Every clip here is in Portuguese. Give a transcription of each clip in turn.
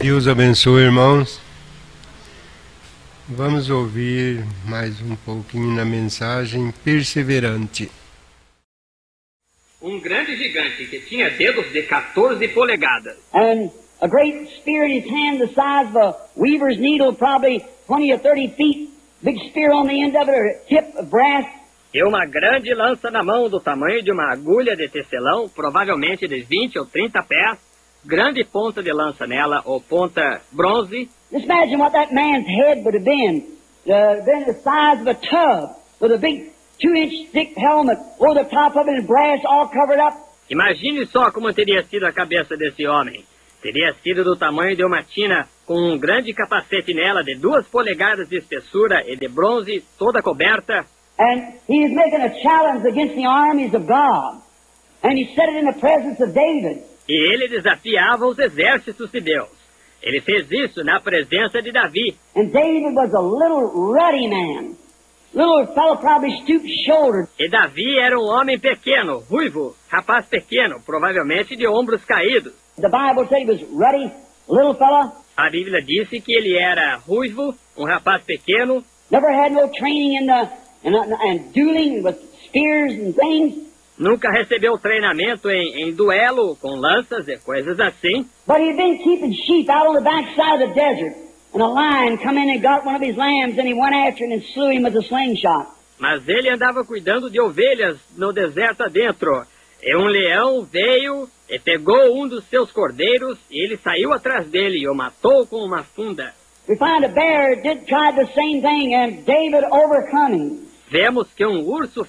Deus abençoe, irmãos. Vamos ouvir mais um pouquinho na mensagem perseverante. Um grande gigante que tinha dedos de 14 polegadas. And a great spear in his hand the size of a weaver's needle, probably 20 or 30 feet. Big spear on the end of it, or tip of brass. E uma grande lança na mão do tamanho de uma agulha de tecelão, provavelmente de 20 ou 30 pés. Grande ponta de lança nela, ou ponta bronze. Just imagine what that man's head would have been. Been the size of a tub, with a big 2-inch thick helmet over the top of it and brass all covered up. Imagine só como teria sido a cabeça desse homem. Teria sido do tamanho de uma tina, com um grande capacete nela de 2 polegadas de espessura e de bronze, toda coberta. And he is making a challenge against the armies of God. And he said it in the presence of David. E ele desafiava os exércitos de Deus. Ele fez isso na presença de Davi. And David was a little ruddy man. Little fellow probably stoop-shouldered. E Davi era um homem pequeno, ruivo, rapaz pequeno, provavelmente de ombros caídos. The Bible said he was ruddy, little fella. A Bíblia disse que ele era ruivo, um rapaz pequeno, Never had no training in dueling with spears and things. nunca recebeu treinamento em duelo com lanças e coisas assim. But he'd been keeping sheep out on the backside of the desert. And a lion come in and got one of his lambs, and he went after it and slew him with a slingshot. Mas ele andava cuidando de ovelhas no deserto adentro. E um leão veio e pegou um dos seus cordeiros, e ele saiu atrás dele e o matou com uma funda. We find a bear did try the same thing, and David overcome him. Vemos que um urso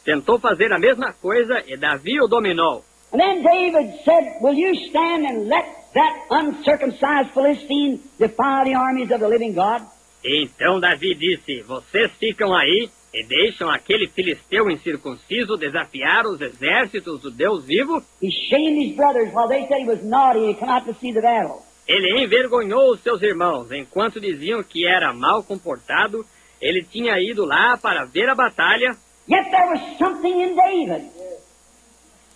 tentou fazer a mesma coisa e Davi o dominou. And then David said, will you stand and let that uncircumcised Philistine defy the armies of the living God? E então Davi disse, vocês ficam aí e deixam aquele filisteu incircunciso desafiar os exércitos do Deus vivo? He shamed his brothers while they said he was naughty and come out to see the battle. Ele envergonhou os seus irmãos, enquanto diziam que era mal comportado. Ele tinha ido lá para ver a batalha. Yet there was something in David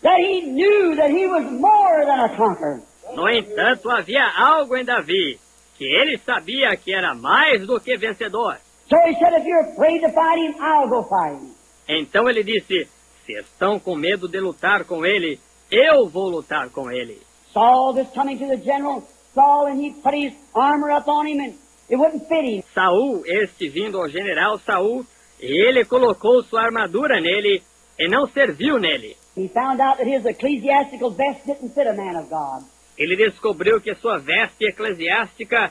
that he knew that he was more than a conqueror. No entanto, havia algo em Davi, que ele sabia que era mais do que vencedor. So he said, if you're afraid to fight him, I'll go fight him. Então ele disse, se estão com medo de lutar com ele, eu vou lutar com ele. Saul was coming to the general, Saul, and he put his armor up on him, and it wouldn't fit him. Saul, vindo ao general Saul, e ele colocou sua armadura nele, e não serviu nele. He found out that his ecclesiastical vest didn't fit a man of God. Ele descobriu que sua veste eclesiástica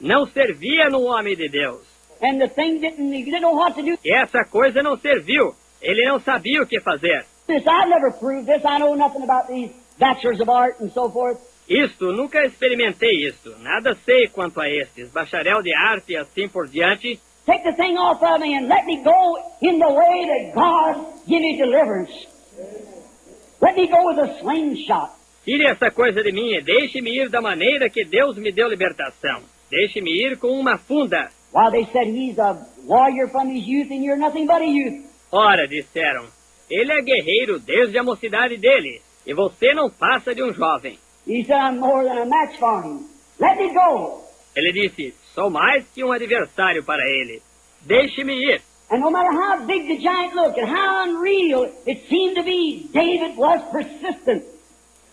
não servia num homem de Deus. And the thing he didn't know what to do. E essa coisa não serviu. Ele não sabia o que fazer. I've never proved this. I know nothing about these bachelors of art and so forth. Isto, nunca experimentei isto. Nada sei quanto a estes. Bacharel de arte e assim por diante. Take the thing off of me and let me go in the way that God give me deliverance. Let me go with a slingshot. Tire essa coisa de mim e deixe-me ir da maneira que Deus me deu libertação. Deixe-me ir com uma funda. While they said he's a warrior from his youth and you're nothing but a youth. Ora, disseram, ele é guerreiro desde a mocidade dele, e você não passa de um jovem. He said, I'm more than a match for him. Let me go. Ele disse, sou mais que um adversário para ele. Deixe-me ir. And no matter how big the giant looked and how unreal it seemed to be, David was persistent.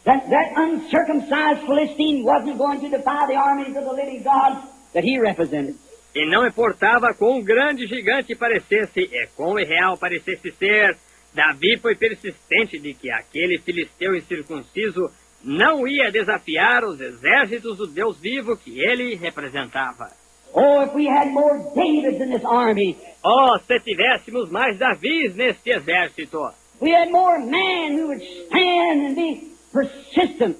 That uncircumcised Philistine wasn't going to defy the armies of the living God that he represented. E não importava quão grande gigante parecesse e quão irreal parecesse ser, Davi foi persistente de que aquele filisteu incircunciso não ia desafiar os exércitos do Deus vivo que ele representava. Oh, if we had more Davids in this army. Oh, se tivéssemos mais Davis neste exército. We had more men who would stand and be persistent,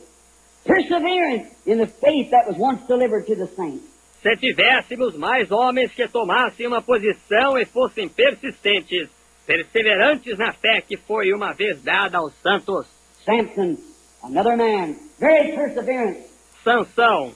perseverant in the faith that was once delivered to the saints. Se tivéssemos mais homens que tomassem uma posição e fossem persistentes, perseverantes na fé que foi uma vez dada aos santos. Samson, another man, very perseverant. Sansão,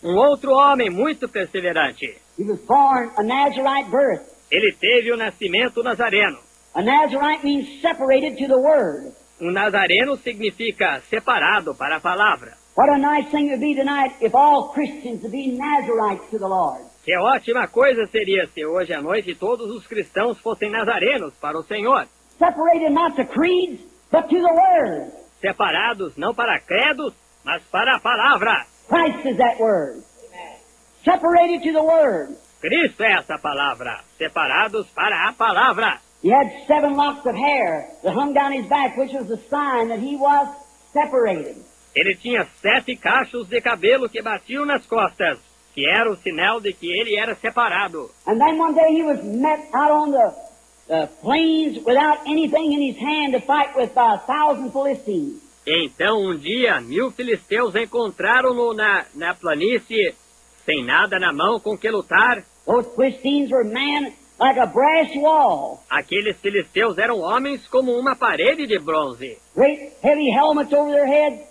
um outro homem muito perseverante. He was born a Nazarite birth. Ele teve o nascimento nazareno. A Nazarite means separated to the Word. Um nazareno significa separado para a palavra. What a nice thing it would be tonight if all Christians would be Nazarites to the Lord. Que ótima coisa seria se hoje à noite todos os cristãos fossem nazarenos para o Senhor. Separated not to creeds, but to the Word. Separados não para credos, mas para a palavra. Christ is that Word. Separated to the Word. Cristo é essa palavra. Separados para a palavra. He had 7 locks of hair that hung down his back, which was a sign that he was separated. Ele tinha 7 cachos de cabelo que batiam nas costas, que era o sinal de que ele era separado. And then one day he was met out on the plains without anything in his hand to fight with 1,000 Philistines. Então, um dia, 1000 filisteus encontraram-no na planície, sem nada na mão com que lutar. Those Philistines were men like a brass wall. Aqueles filisteus eram homens como uma parede de bronze. Great heavy helmets over their heads,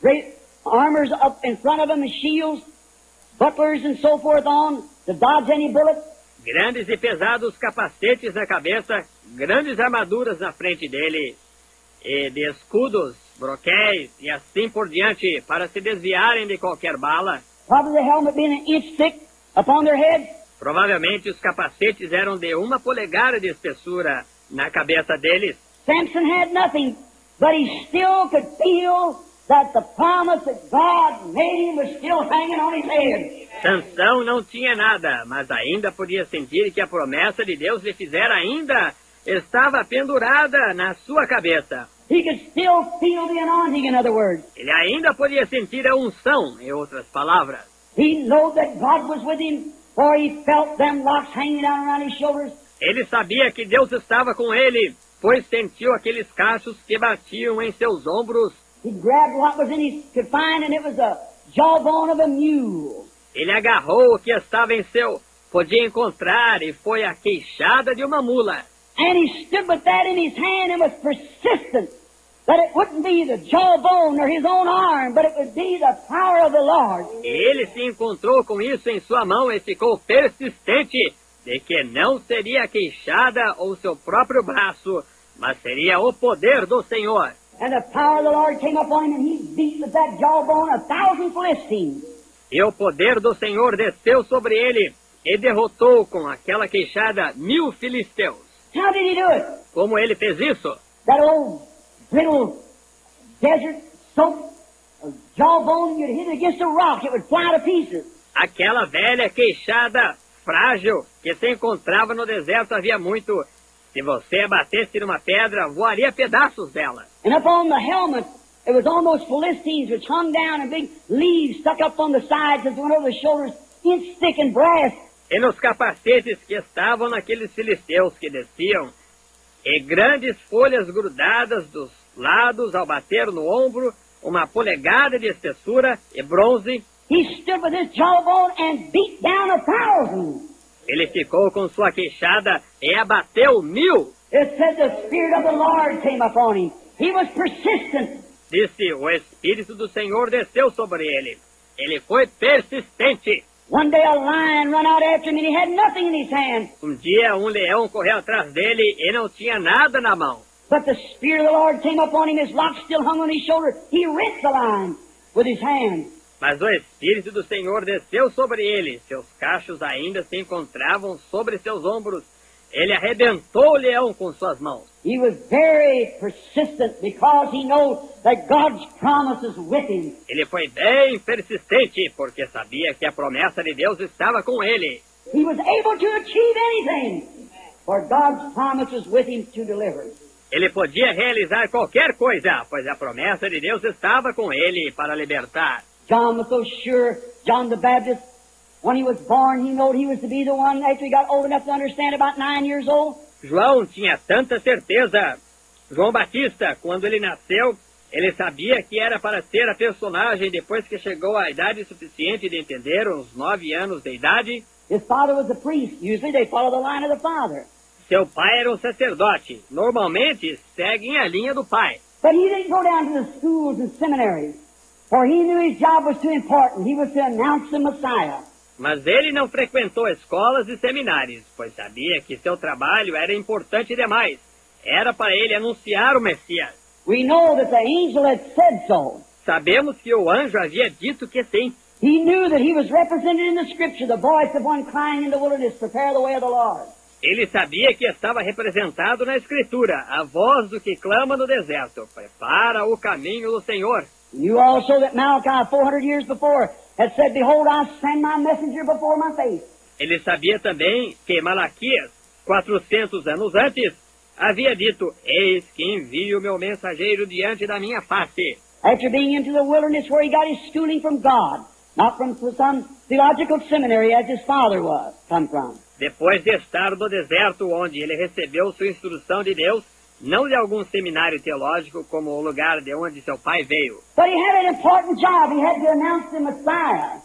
great armors up in front of them and shields, bucklers and so forth on to dodge any bullet. Grandes e pesados capacetes na cabeça, grandes armaduras na frente dele, e de escudos, broquéis e assim por diante, para se desviarem de qualquer bala. Probably the helmet being an inch thick upon their heads. Provavelmente os capacetes eram de 1 polegada de espessura na cabeça deles. Samson had nothing, but he still could feel that the promise that God made him was still hanging on his head. Sansão não tinha nada, mas ainda podia sentir que a promessa de Deus lhe fizera ainda estava pendurada na sua cabeça. He could still feel the anointing, in other words. Ele ainda podia sentir a unção, em outras palavras. He knew that God was with him, for he felt them locks hanging down around his shoulders. Ele sabia que Deus estava com ele, pois sentiu aqueles cachos que batiam em seus ombros. He grabbed what was in his could find, and it was a jawbone of a mule. Ele agarrou o que estava em seu, podia encontrar, e foi a queixada de uma mula. And he stood with that in his hand and was persistent that it wouldn't be the jawbone or his own arm, but it would be the power of the Lord. Ele se encontrou com isso em sua mão e ficou persistente de que não seria a queixada ou seu próprio braço, mas seria o poder do Senhor. And the power of the Lord came upon him, and he beat with that jawbone 1,000 Philistines. E o poder do Senhor desceu sobre ele e derrotou com aquela queixada 1000 filisteus. How did he do it? Como ele fez isso? That old little desert soap jawbone, you'd hit it against a rock, it would fly to pieces. Aquela velha queixada frágil que se encontrava no deserto havia muito. Se você batesse numa pedra, voaria pedaços dela. And up on the helmet, it was on those Philistines which hung down and big leaves stuck up on the sides and went over the shoulders, inch thick and brass. E nos capacetes que estavam naqueles filisteus que desciam, e grandes folhas grudadas dos lados ao bater no ombro, 1 polegada de espessura e bronze. He stood with his jawbone and beat down 1,000. Ele ficou com sua queixada e abateu 1000. It said the Spirit of the Lord came upon him. He was persistent. Disse, o Espírito do Senhor desceu sobre ele. Ele foi persistente. One day a lion ran out after him and he had nothing in his hand. Um dia leão correu atrás dele e não tinha nada na mão. But the Spirit of the Lord came upon him, his locks still hung on his shoulder. He rent the lion with his hand. Mas o Espírito do Senhor desceu sobre ele. Seus cachos ainda se encontravam sobre seus ombros. Ele arrebentou o leão com suas mãos. He was very persistent because he knows that God's promise is with him. Ele foi bem persistente porque sabia que a promessa de Deus estava com ele. He was able to achieve anything, for God's promise was with him to deliver. Ele podia realizar qualquer coisa, pois a promessa de Deus estava com ele para libertar. John was so sure, John the Baptist, when he was born, he knew he was to be the one after he got old enough to understand, about 9 years old. João tinha tanta certeza. João Batista, quando ele nasceu, ele sabia que era para ser a personagem depois que chegou à idade suficiente de entender, uns 9 anos de idade. His father was a priest. Usually they follow the line of the father. Seu pai era um sacerdote. Normalmente seguem a linha do pai. But he didn't go down to the schools and seminaries, for he knew his job was too important. He was to announce the Messiah. Mas ele não frequentou escolas e seminários, pois sabia que seu trabalho era importante demais. Era para ele anunciar o Messias. We know that the angel had said so. Sabemos que o anjo havia dito que sim. He knew that he was represented in the Scripture, the voice of one crying in the wilderness, prepare the way of the Lord. Ele sabia que estava representado na Escritura, a voz do que clama no deserto, prepara o caminho do Senhor. He knew also that Malachi, 400 years before, had said, behold, I send my messenger before my face. Ele sabia também que Malaquias, 400 anos antes, havia dito, eis que envio meu mensageiro diante da minha face. After being into the wilderness where he got his schooling from God, not from some theological seminary as his father was, come from. Depois de estar no deserto onde ele recebeu sua instrução de Deus, não de algum seminário teológico como o lugar de onde seu pai veio. But he had an important job. He had to announce the Messiah.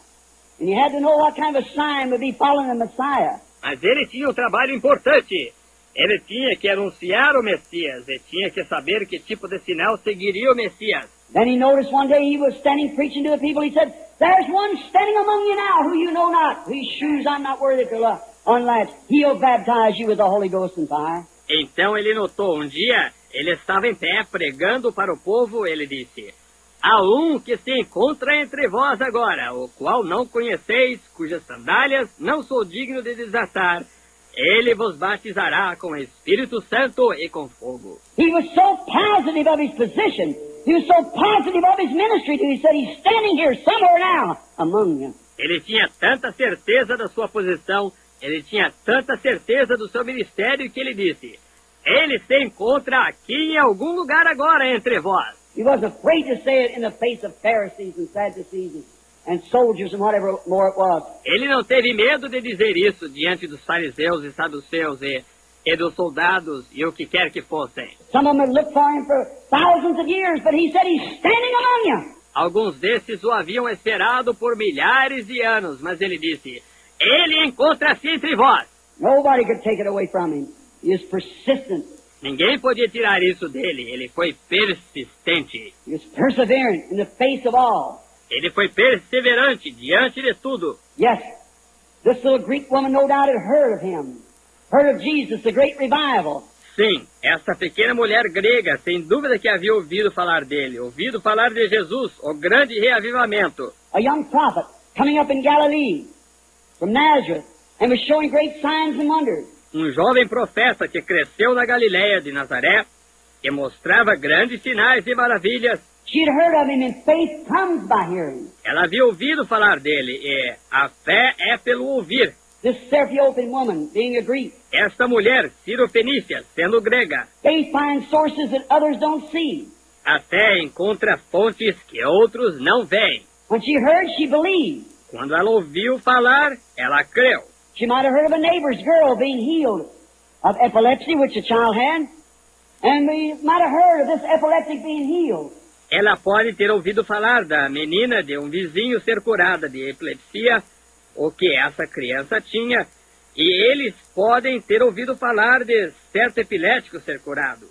And he had to know what kind of a sign would be following the Messiah. Mas ele tinha um trabalho importante. Ele tinha que anunciar o Messias e tinha que saber que tipo de sinal seguiria o Messias. Then he noticed one day he was standing preaching to the people. He said, there's one standing among you now who you know not, whose shoes I'm not worthy to unlatch. He'll baptize you with the Holy Ghost and fire. Então ele notou um dia, ele estava em pé pregando para o povo, ele disse, há um que se encontra entre vós agora, o qual não conheceis, cujas sandálias não sou digno de desatar. Ele vos batizará com o Espírito Santo e com fogo. He was so positive of his position. He was so positive of his ministry. He said, he's standing here somewhere now among you. Ele tinha tanta certeza da sua posição, ele tinha tanta certeza do seu ministério que ele disse, ele se encontra aqui em algum lugar agora entre vós. He wasn't afraid to say it in the face of Pharisees and Sadducees and soldiers and whatever more it was. Ele não teve medo de dizer isso diante dos fariseus e saduceus e dos soldados e o que quer que fossem. Some of them had looked for him for thousands of years, but he said, he's standing among you. Alguns desses o haviam esperado por milhares de anos, mas ele disse, ele encontra-se entre vós. Nobody could take it away from him. He was persistent. Ninguém podia tirar isso dele, ele foi persistente. He was perseverant in the face of all. Ele foi perseverante diante de tudo. Yes, this little Greek woman no doubt had heard of him, heard of Jesus, the great revival. Sim, essa pequena mulher grega, sem dúvida que havia ouvido falar dele, ouvido falar de Jesus, o grande reavivamento. A young prophet coming up in Galilee from Nazareth and was showing great signs and wonders. Jovem profeta que cresceu na Galiléia de Nazaré e mostrava grandes sinais e maravilhas. She had heard of him, and faith comes by hearing. Ela havia ouvido falar dele e a fé é pelo ouvir. This Seraphian woman, being a Greek, Esta mulher, Sirofenícia, sendo grega, faith finds sources that others don't see. a fé encontra fontes que outros não veem. When she heard, she believed. Quando ela ouviu falar, ela creu. She might have heard of a neighbor's girl being healed of epilepsy, which the child had, and we might have heard of this epileptic being healed. Ela pode ter ouvido falar da menina de um vizinho ser curada de epilepsia, o que essa criança tinha, e eles podem ter ouvido falar de certo epilético ser curado.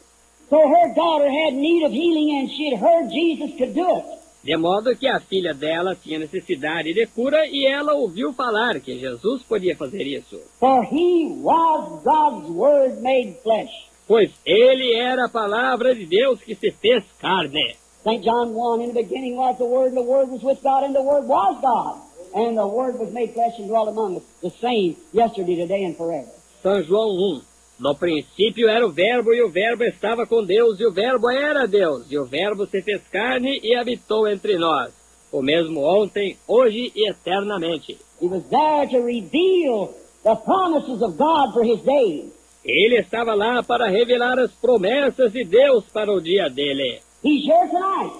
So her daughter had need of healing, and she had heard Jesus could do it. De modo que a filha dela tinha necessidade de cura e ela ouviu falar que Jesus podia fazer isso. For he was God's Word made flesh. Pois ele era a palavra de Deus que se fez carne. St. John 1, in the beginning was the Word, and the Word was with God, and the Word was God. And the Word was made flesh and dwelt among us, the same yesterday, today, and forever. São João 1. No princípio era o Verbo, e o Verbo estava com Deus, e o Verbo era Deus, e o Verbo se fez carne e habitou entre nós, o mesmo ontem, hoje e eternamente. He was there to reveal the promises of God for his day. Ele estava lá para revelar as promessas de Deus para o dia dele. He's here tonight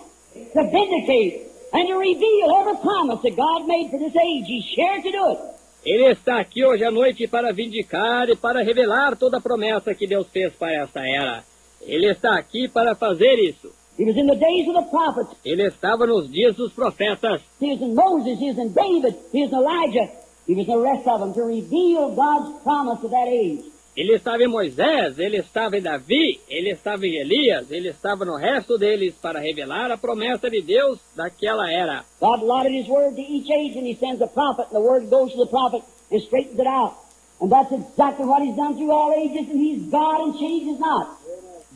to vindicate and to reveal every promise that God made for this age. He's here to do it. Ele está aqui hoje à noite para vindicar e para revelar toda a promessa que Deus fez para esta era. Ele está aqui para fazer isso. He was in the days of the prophets. Ele estava nos dias dos profetas. He was in Moses, he was in David, he was in Elijah. He was in the rest of them to reveal God's promise of that age. Ele estava em Moisés, ele estava em Davi, ele estava em Elias, ele estava no resto deles para revelar a promessa de Deus daquela era. God allotted his word to each age, and he sends a prophet, and the word goes to the prophet and straightens it out. And that's exactly what he's done through all ages, and he's God and changes not.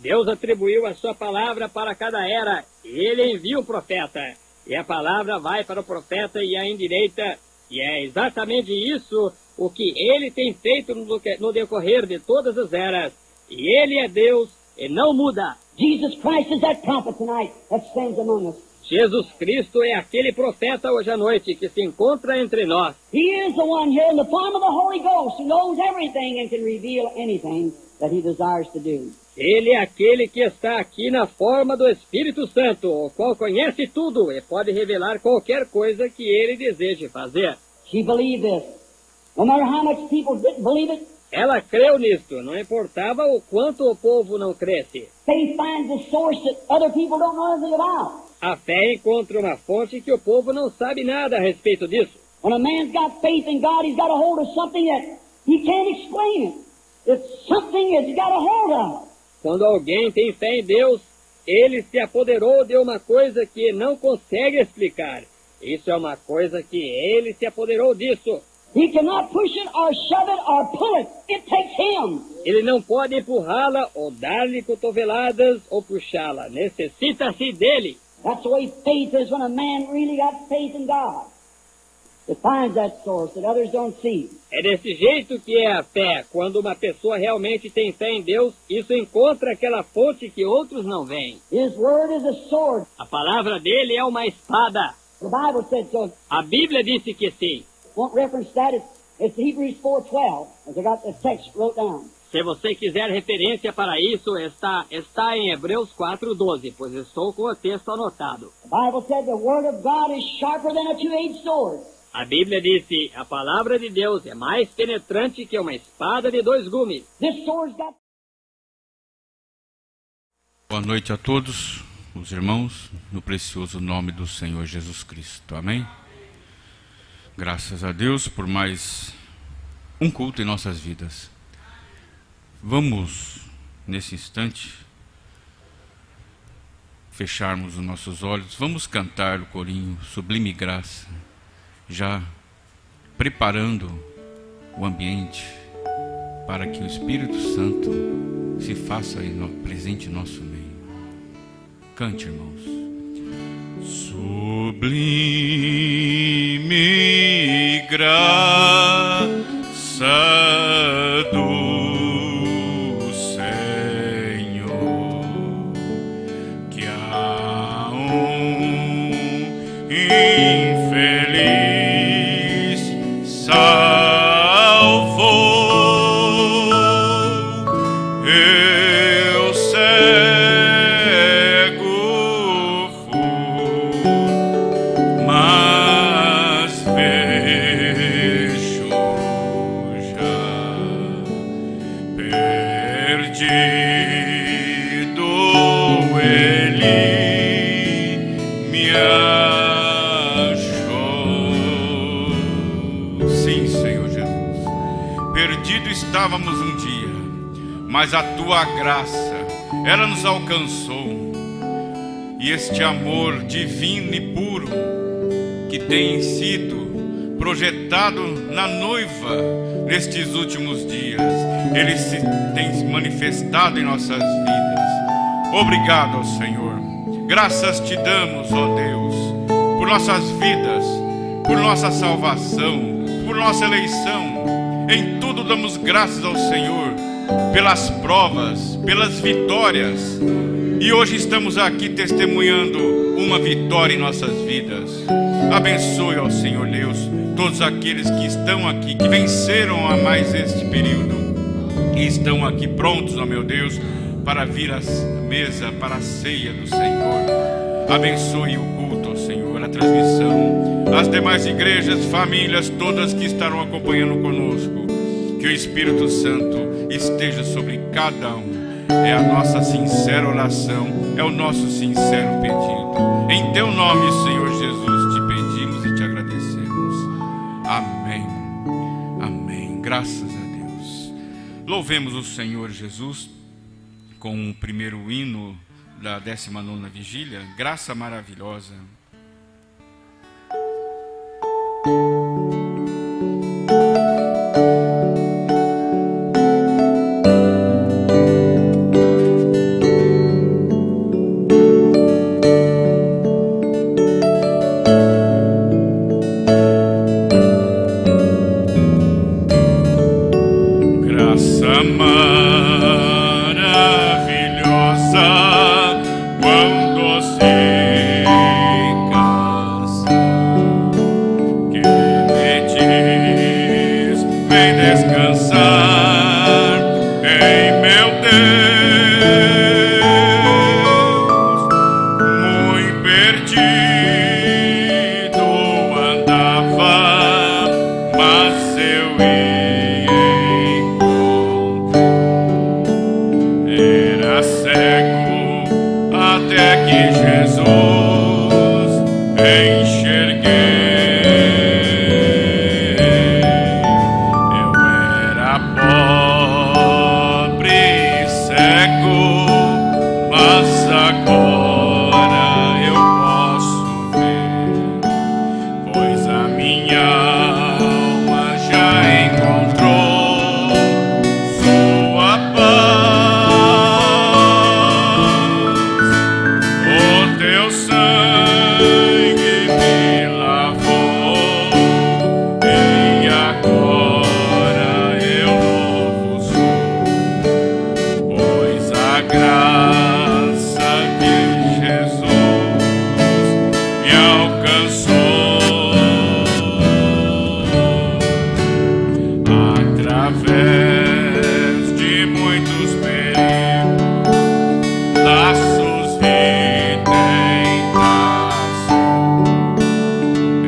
Deus atribuiu a sua palavra para cada era, e ele envia um profeta. e a palavra vai para o profeta e a endireita, e é exatamente isso o que ele tem feito no decorrer de todas as eras. E ele é Deus e não muda. Jesus Christ is that prophet tonight that stands among us. Jesus Cristo é aquele profeta hoje à noite que se encontra entre nós. He is the one here in the form of the Holy Ghost who knows everything and can reveal anything that he desires to do. Ele é aquele que está aqui na forma do Espírito Santo, o qual conhece tudo e pode revelar qualquer coisa que ele deseje fazer. She believed this. No matter how much people didn't believe it, Ela creu nisto, não importava o quanto o povo não cresce. faith finds a source that other people don't know anything about. A fé encontra uma fonte que o povo não sabe nada a respeito disso. When a man's got faith in God, he's got a hold of something that he can't explain it. It's something that he's got a hold of. Quando alguém tem fé em Deus, ele se apoderou de uma coisa que não consegue explicar. Isso é uma coisa que ele se apoderou disso. He cannot push it or shove it or pull it. It takes him. Ele não pode empurrá-la ou dar-lhe cotoveladas ou puxá-la. Necessita-se dele. That's the way faith is when a man really got faith in God. It finds that source that others don't see. É desse jeito que é a fé. Quando uma pessoa realmente tem fé em Deus, isso encontra aquela fonte que outros não veem. His word is a sword. A palavra dele é uma espada. The Bible said so. A Bíblia disse que sim. Won't reference that. It's Hebrews 4:12, as I got the text wrote down. Se você quiser referência para isso, está em Hebreus 4:12, pois estou com o texto anotado. The Bible said the word of God is sharper than a two-edged sword. A Bíblia disse, a palavra de Deus é mais penetrante que uma espada de dois gumes. This sword's got... Boa noite a todos os irmãos, no precioso nome do Senhor Jesus Cristo. Amém? Graças a Deus por mais um culto em nossas vidas. Vamos, nesse instante, fecharmos os nossos olhos. Vamos cantar o corinho Sublime Graça, já preparando o ambiente para que o Espírito Santo se faça presente em nosso meio. Cante, irmãos. Sublime graça do Senhor, que a infeliz salvou. Eu cego fui, mas vejo já. Perdido ele me achou. Sim, Senhor Jesus. Perdido estávamos um dia, mas a tua graça, ela nos alcançou. E este amor divino e puro que tem sido projetado na noiva nestes últimos dias, ele se tem manifestado em nossas vidas. Obrigado ao Senhor. Graças te damos, ó Deus, por nossas vidas, por nossa salvação, por nossa eleição. Em tudo damos graças ao Senhor, pelas provas, pelas vitórias. E hoje estamos aqui testemunhando uma vitória em nossas vidas. Abençoe, ó Senhor Deus, todos aqueles que estão aqui, que venceram a mais este período e estão aqui prontos, ó meu Deus, para vir à mesa, para a ceia do Senhor. Abençoe o culto, ó Senhor, a transmissão, as demais igrejas, famílias, todas que estarão acompanhando conosco. Que o Espírito Santo esteja sobre cada um. É a nossa sincera oração, é o nosso sincero pedido. Em teu nome, Senhor Jesus, te pedimos e te agradecemos. Amém. Amém. Graças a Deus. Louvemos o Senhor Jesus com o primeiro hino da 19ª vigília, Graça Maravilhosa. Era cego até que Jesus enxerguei. Eu era pobre e cego, mas agora eu posso ver, pois a minha alma já encontrou sua paz. O teu sangue me lavou e agora eu novo sou, pois a graça de Jesus me alcançou. Através de muitos perigos, laços e tentações,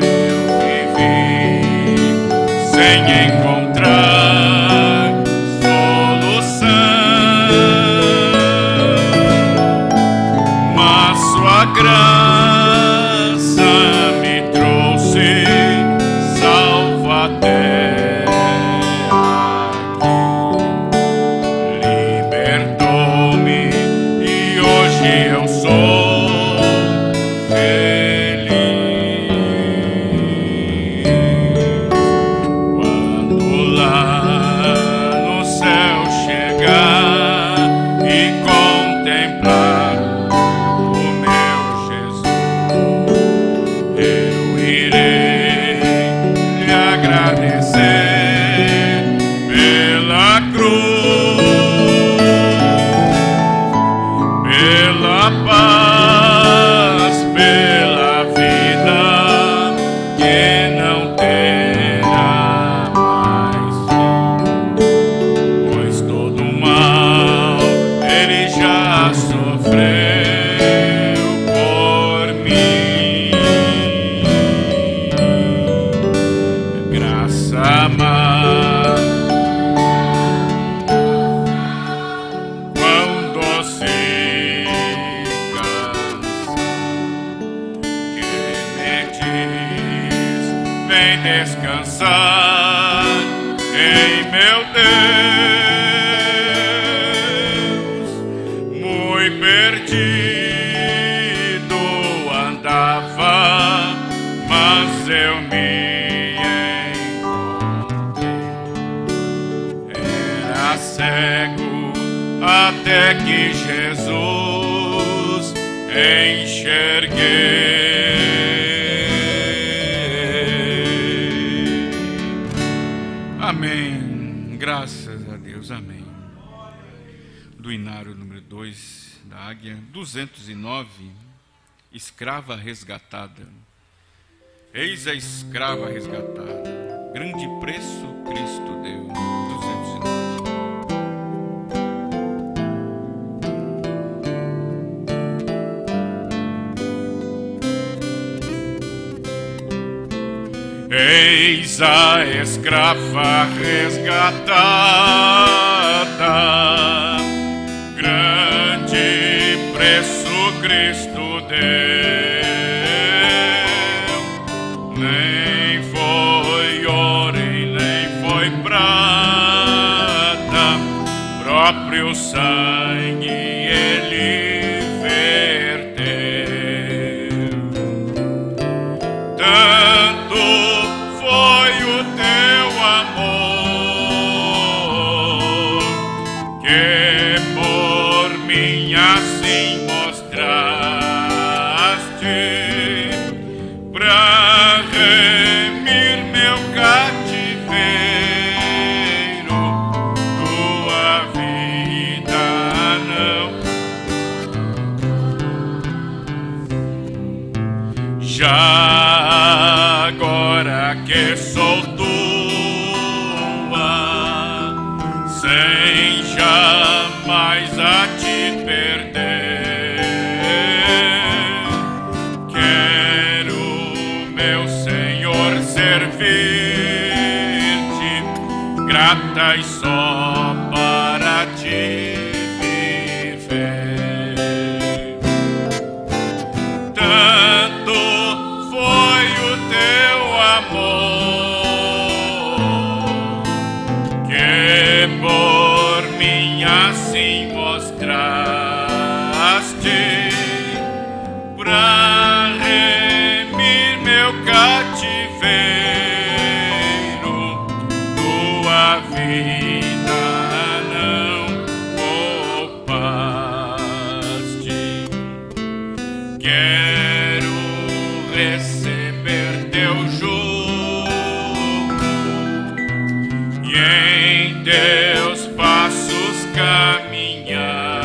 eu vivi sem encontrar solução, mas sua graça me trouxe salvo até aqui. Libertou-me e hoje eu sou feliz. Quando lá no céu chegar e contemplar o meu Jesus, eu irei lhe agradecer pela cruz, pela paz, pela vida que não terá mais fim, pois todo mal ele já sofreu por mim. Graça amada, quão doce canção que me diz: vem descansar em meu Deus. Muito perdido andava, mas eu me encontrei. Era cego até que Jesus enxerguei. Amém. Graças a Deus. Amém. Do Inário número 2 da Águia, 209, escrava resgatada. Eis a escrava resgatada, grande preço Cristo deu. 209. Eis a escrava resgatada, grande preço Cristo deu. Nem foi ouro e nem foi prata, próprio sangue ele verteu. Tanto foi o teu amor que por mim assim mostraste, pra remir meu cativeiro. Tua vida não. Já agora que sou tua, sem jamais a te perder, quero, meu Senhor, servir-te, grata e só para te viver. Tanto foi o teu amor que por mim assim mostraste, pra remir meu cativeiro. Tua vida não poupaste. Quero receber teu jugo e em teus passos caminhar.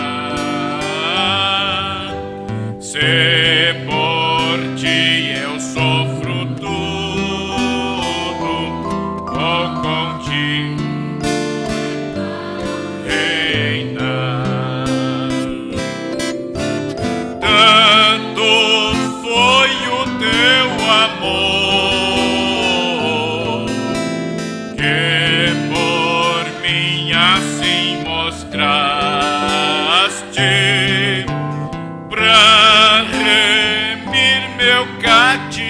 Se por ti eu sofro tudo, vou contigo reinar. Tanto foi o teu amor que por mim assim mostraste, pra remir meu cativeiro.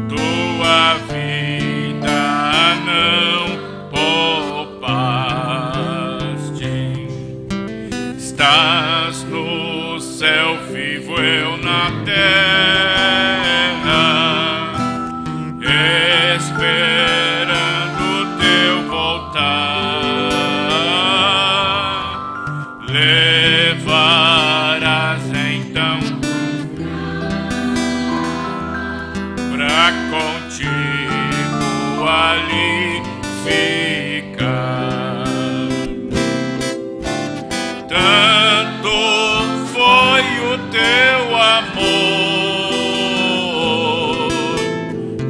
Tua vida não poupaste. Estás no céu vivo, eu na terra, esperando teu voltar. Levarás então pra contigo ali ficar. Tanto foi o teu amor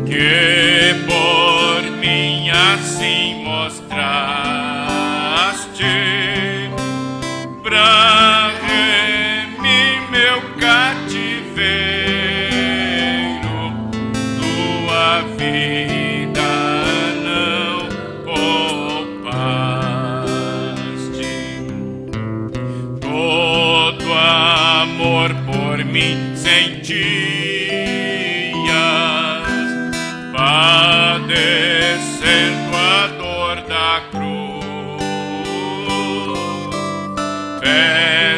que por mim assim mostraste, pra remir meu cativeiro. Tua vida não poupaste. Todo amor por mim sentias, padecendo a dor da cruz.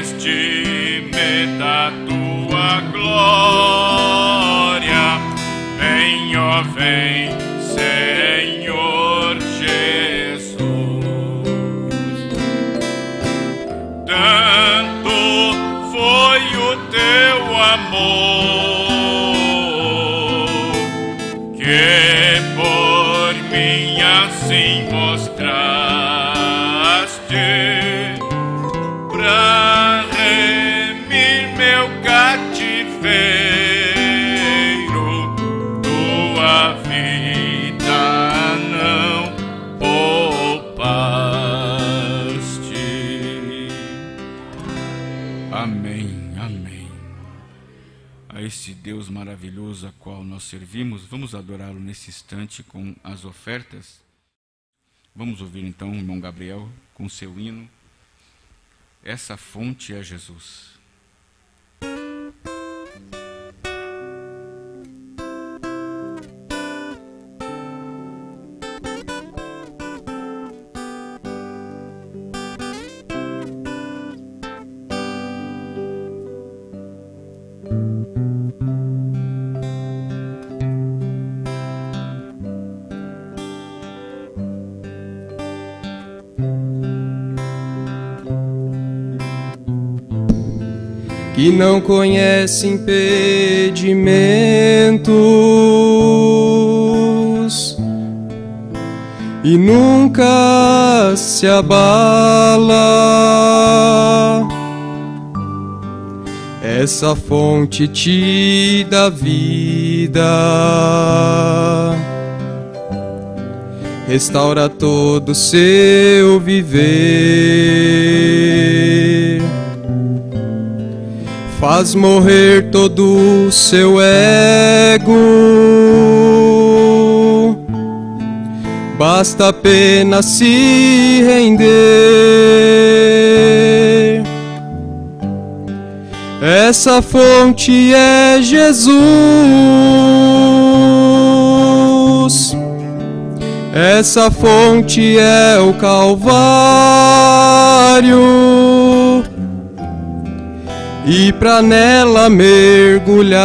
Veste-me da tua glória, vem, ó vem, Senhor Jesus. Tanto foi o teu amor que por mim assim mostraste, pra remir meu cativeiro. Tua vida não poupaste. Amém, amém. A este Deus maravilhoso a qual nós servimos, vamos adorá-lo nesse instante com as ofertas. Vamos ouvir então o irmão Gabriel com seu hino, Essa Fonte é Jesus. Que não conhece impedimentos e nunca se abala. Essa fonte te dá vida, restaura todo o seu viver, faz morrer todo o seu ego, basta apenas se render. Essa fonte é Jesus, essa fonte é o Calvário, e pra nela mergulhar,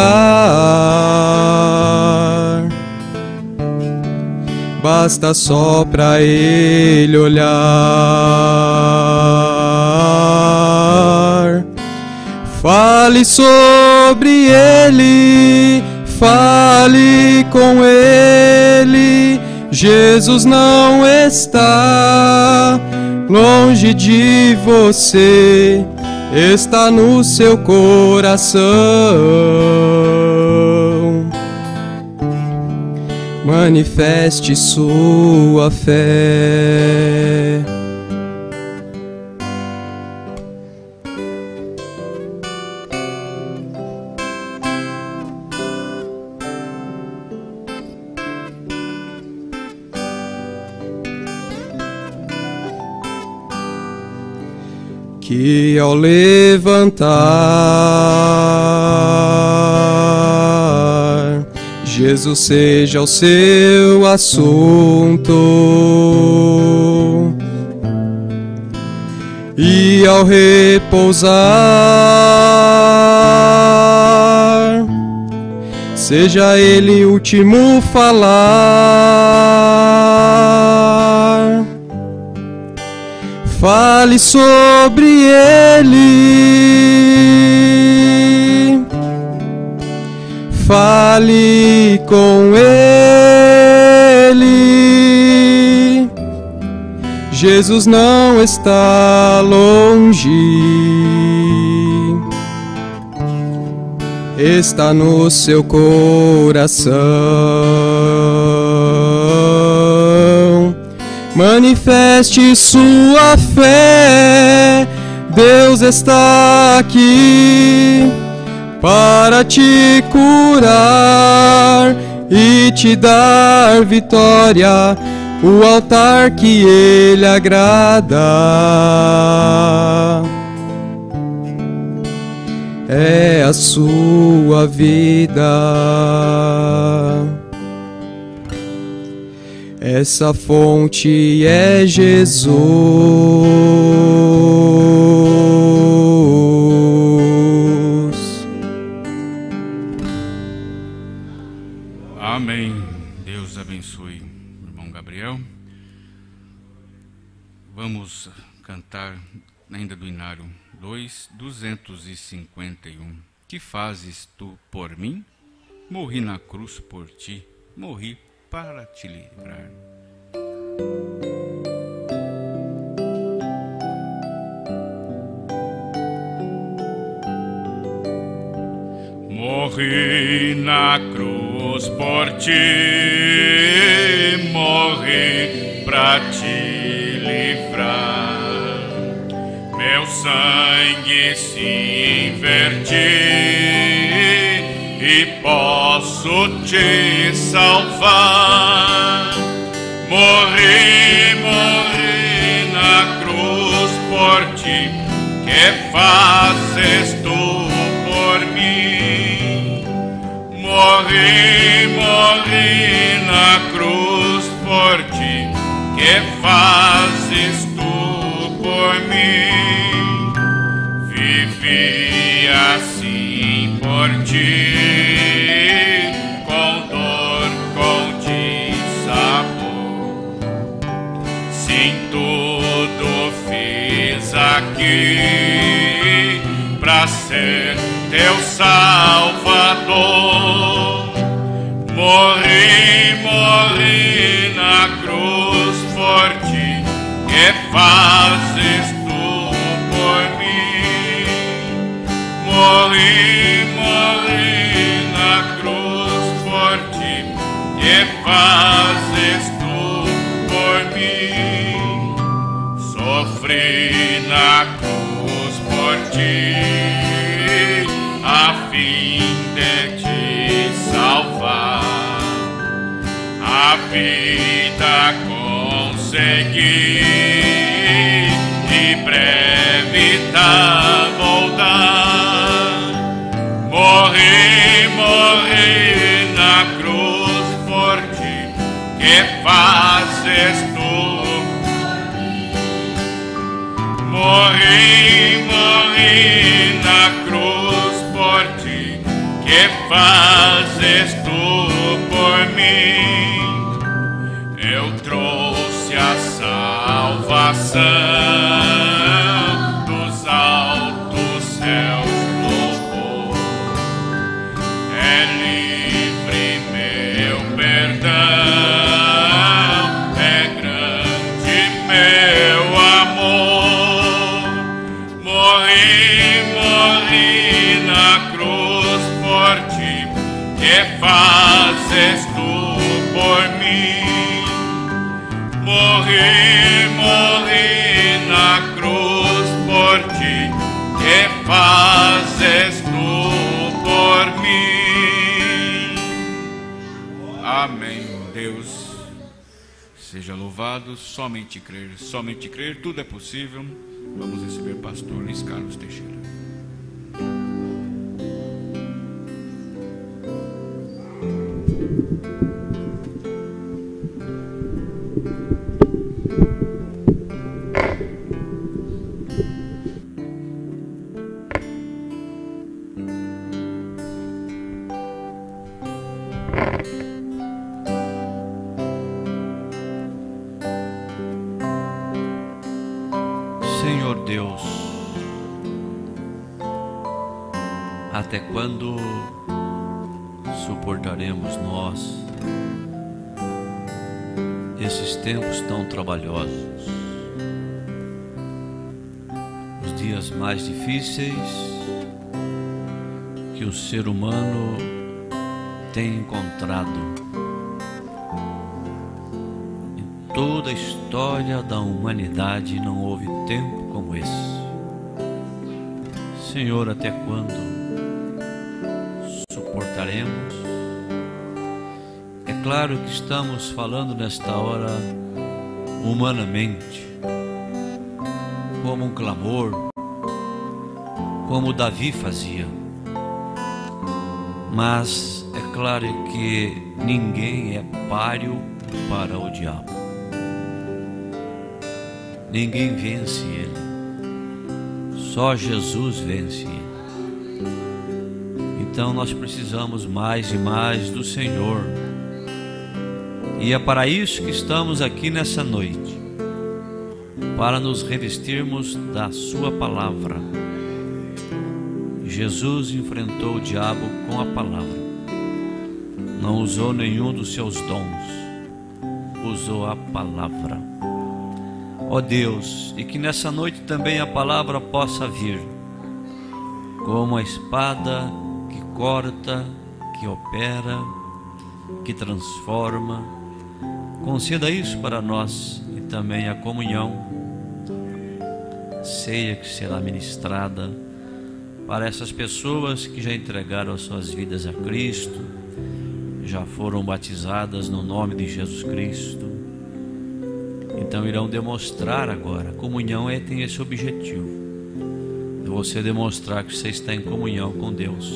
basta só pra ele olhar. Fale sobre ele, fale com ele. Jesus não está longe de você, está no seu coração. Manifeste sua fé. Que ao levantar, Jesus seja o seu assunto, e ao repousar, seja ele o último falar. Fale sobre ele, fale com ele. Jesus não está longe, está no seu coração. Manifeste sua fé, Deus está aqui para te curar e te dar vitória, o altar que ele agrada. É a sua vida. Essa fonte é Jesus. Amém. Deus abençoe o irmão Gabriel. Vamos cantar ainda do Inário 251. Que fazes tu por mim? Morri na cruz por ti, morri para te livrar. Morri na cruz por ti, morri para te livrar. Meu sangue se verti e posso te salvar. Morri, morri na cruz por ti, que fazes tu por mim? Morri, morri na cruz por ti, que fazes tu por mim? Vivi assim por ti, com dor, com dissabor. Sim, tudo fiz aqui pra ser teu Salvador. Morri, morri na cruz por ti, que fazes tu por mim? Morri, morri na cruz por ti, que fazes tu por mim? Sofri na cruz por ti, a fim de te salvar. A vida com segui e breve tá voltar. Morri na cruz por ti, que fazes tu? Morri na cruz por ti, que fazes tu por mim? Eu trouxe a salvação dos altos céus, louvor. É livre meu perdão, é grande meu amor. Morri na cruz por ti, que fazes tu por mim? Morri na cruz por ti, que fazes tu por mim? Amém. Deus seja louvado. Somente crer, tudo é possível. Vamos receber o pastor Luiz Carlos Teixeira. Senhor Deus, até quando suportaremos nós esses tempos tão trabalhosos, os dias mais difíceis que o ser humano tem encontrado em toda a história da humanidade? Não houve tempo como esse. Senhor, até quando suportaremos? É claro que estamos falando nesta hora humanamente, como um clamor, como Davi fazia. Mas é claro que ninguém é páreo para o diabo. Ninguém vence ele. Só Jesus vence ele. Então nós precisamos mais e mais do Senhor. E é para isso que estamos aqui nessa noite, para nos revestirmos da sua palavra. Jesus enfrentou o diabo com a palavra. Não usou nenhum dos seus dons, usou a palavra. Ó Deus, e que nessa noite também a palavra possa vir como a espada que corta, que opera, que transforma. Conceda isso para nós e também a comunhão, a ceia que será ministrada para essas pessoas que já entregaram as suas vidas a Cristo, já foram batizadas no nome de Jesus Cristo. Então irão demonstrar agora. A comunhão tem esse objetivo, é você demonstrar que você está em comunhão com Deus,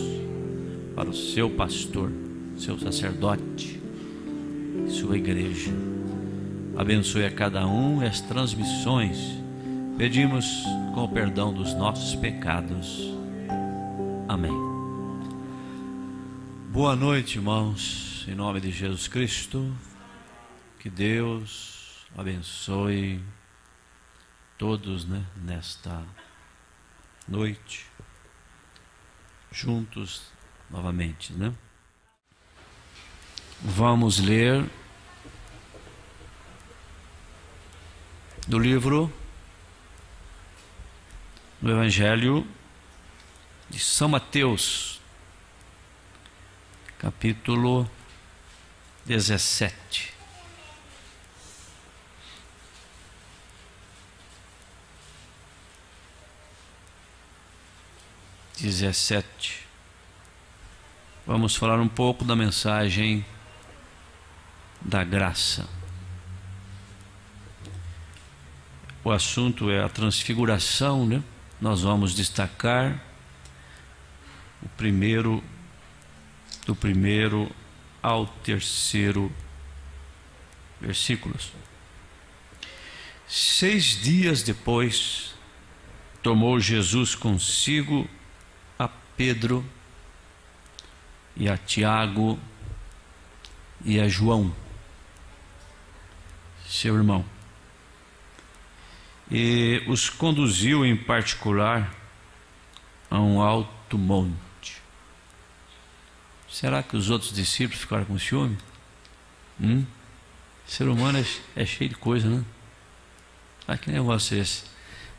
para o seu pastor, seu sacerdote, sua igreja. Abençoe a cada um e as transmissões. Pedimos com o perdão dos nossos pecados. Amém. Boa noite, irmãos, em nome de Jesus Cristo. Que Deus abençoe todos, nesta noite, juntos novamente, Vamos ler do livro do Evangelho de São Mateus, capítulo 17. Vamos falar um pouco da mensagem da graça. o assunto é a transfiguração, né? Nós vamos destacar do primeiro ao terceiro versículos. 6 dias depois, tomou Jesus consigo a Pedro e a Tiago e a João, seu irmão, e os conduziu em particular a um alto monte. Será que os outros discípulos ficaram com ciúme? O ser humano é cheio de coisa, né? Ah, que negócio é esse?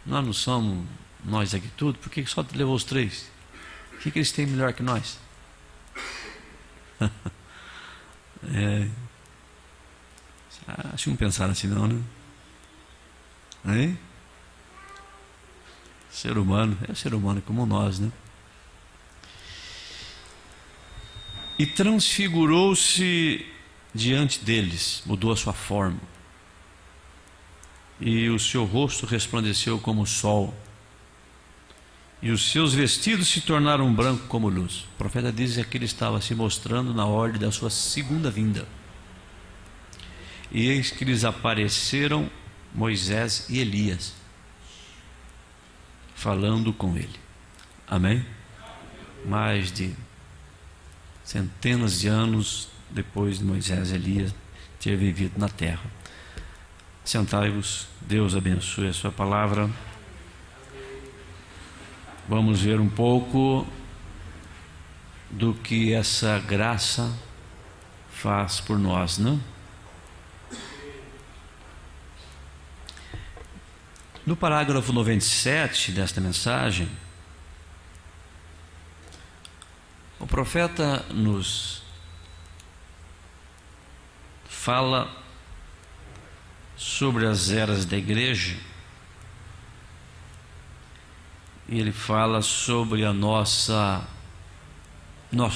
Nós não somos nós aqui tudo, por que só levou os 3? O que eles têm melhor que nós? Acho que não pensaram assim não, né? Hein? Ser humano é ser humano como nós, né? E transfigurou-se diante deles, mudou a sua forma, e o seu rosto resplandeceu como o sol, e os seus vestidos se tornaram brancos como luz. O profeta diz que ele estava se mostrando na ordem da sua segunda vinda. E eis que lhes apareceram Moisés e Elias, falando com ele. Amém? Mais de centenas de anos depois de Moisés e Elias ter vivido na terra. Sentai-vos, Deus abençoe a sua palavra. Vamos ver um pouco do que essa graça faz por nós, não? No parágrafo 97 desta mensagem, o profeta nos fala sobre as eras da igreja, e ele fala sobre a nosso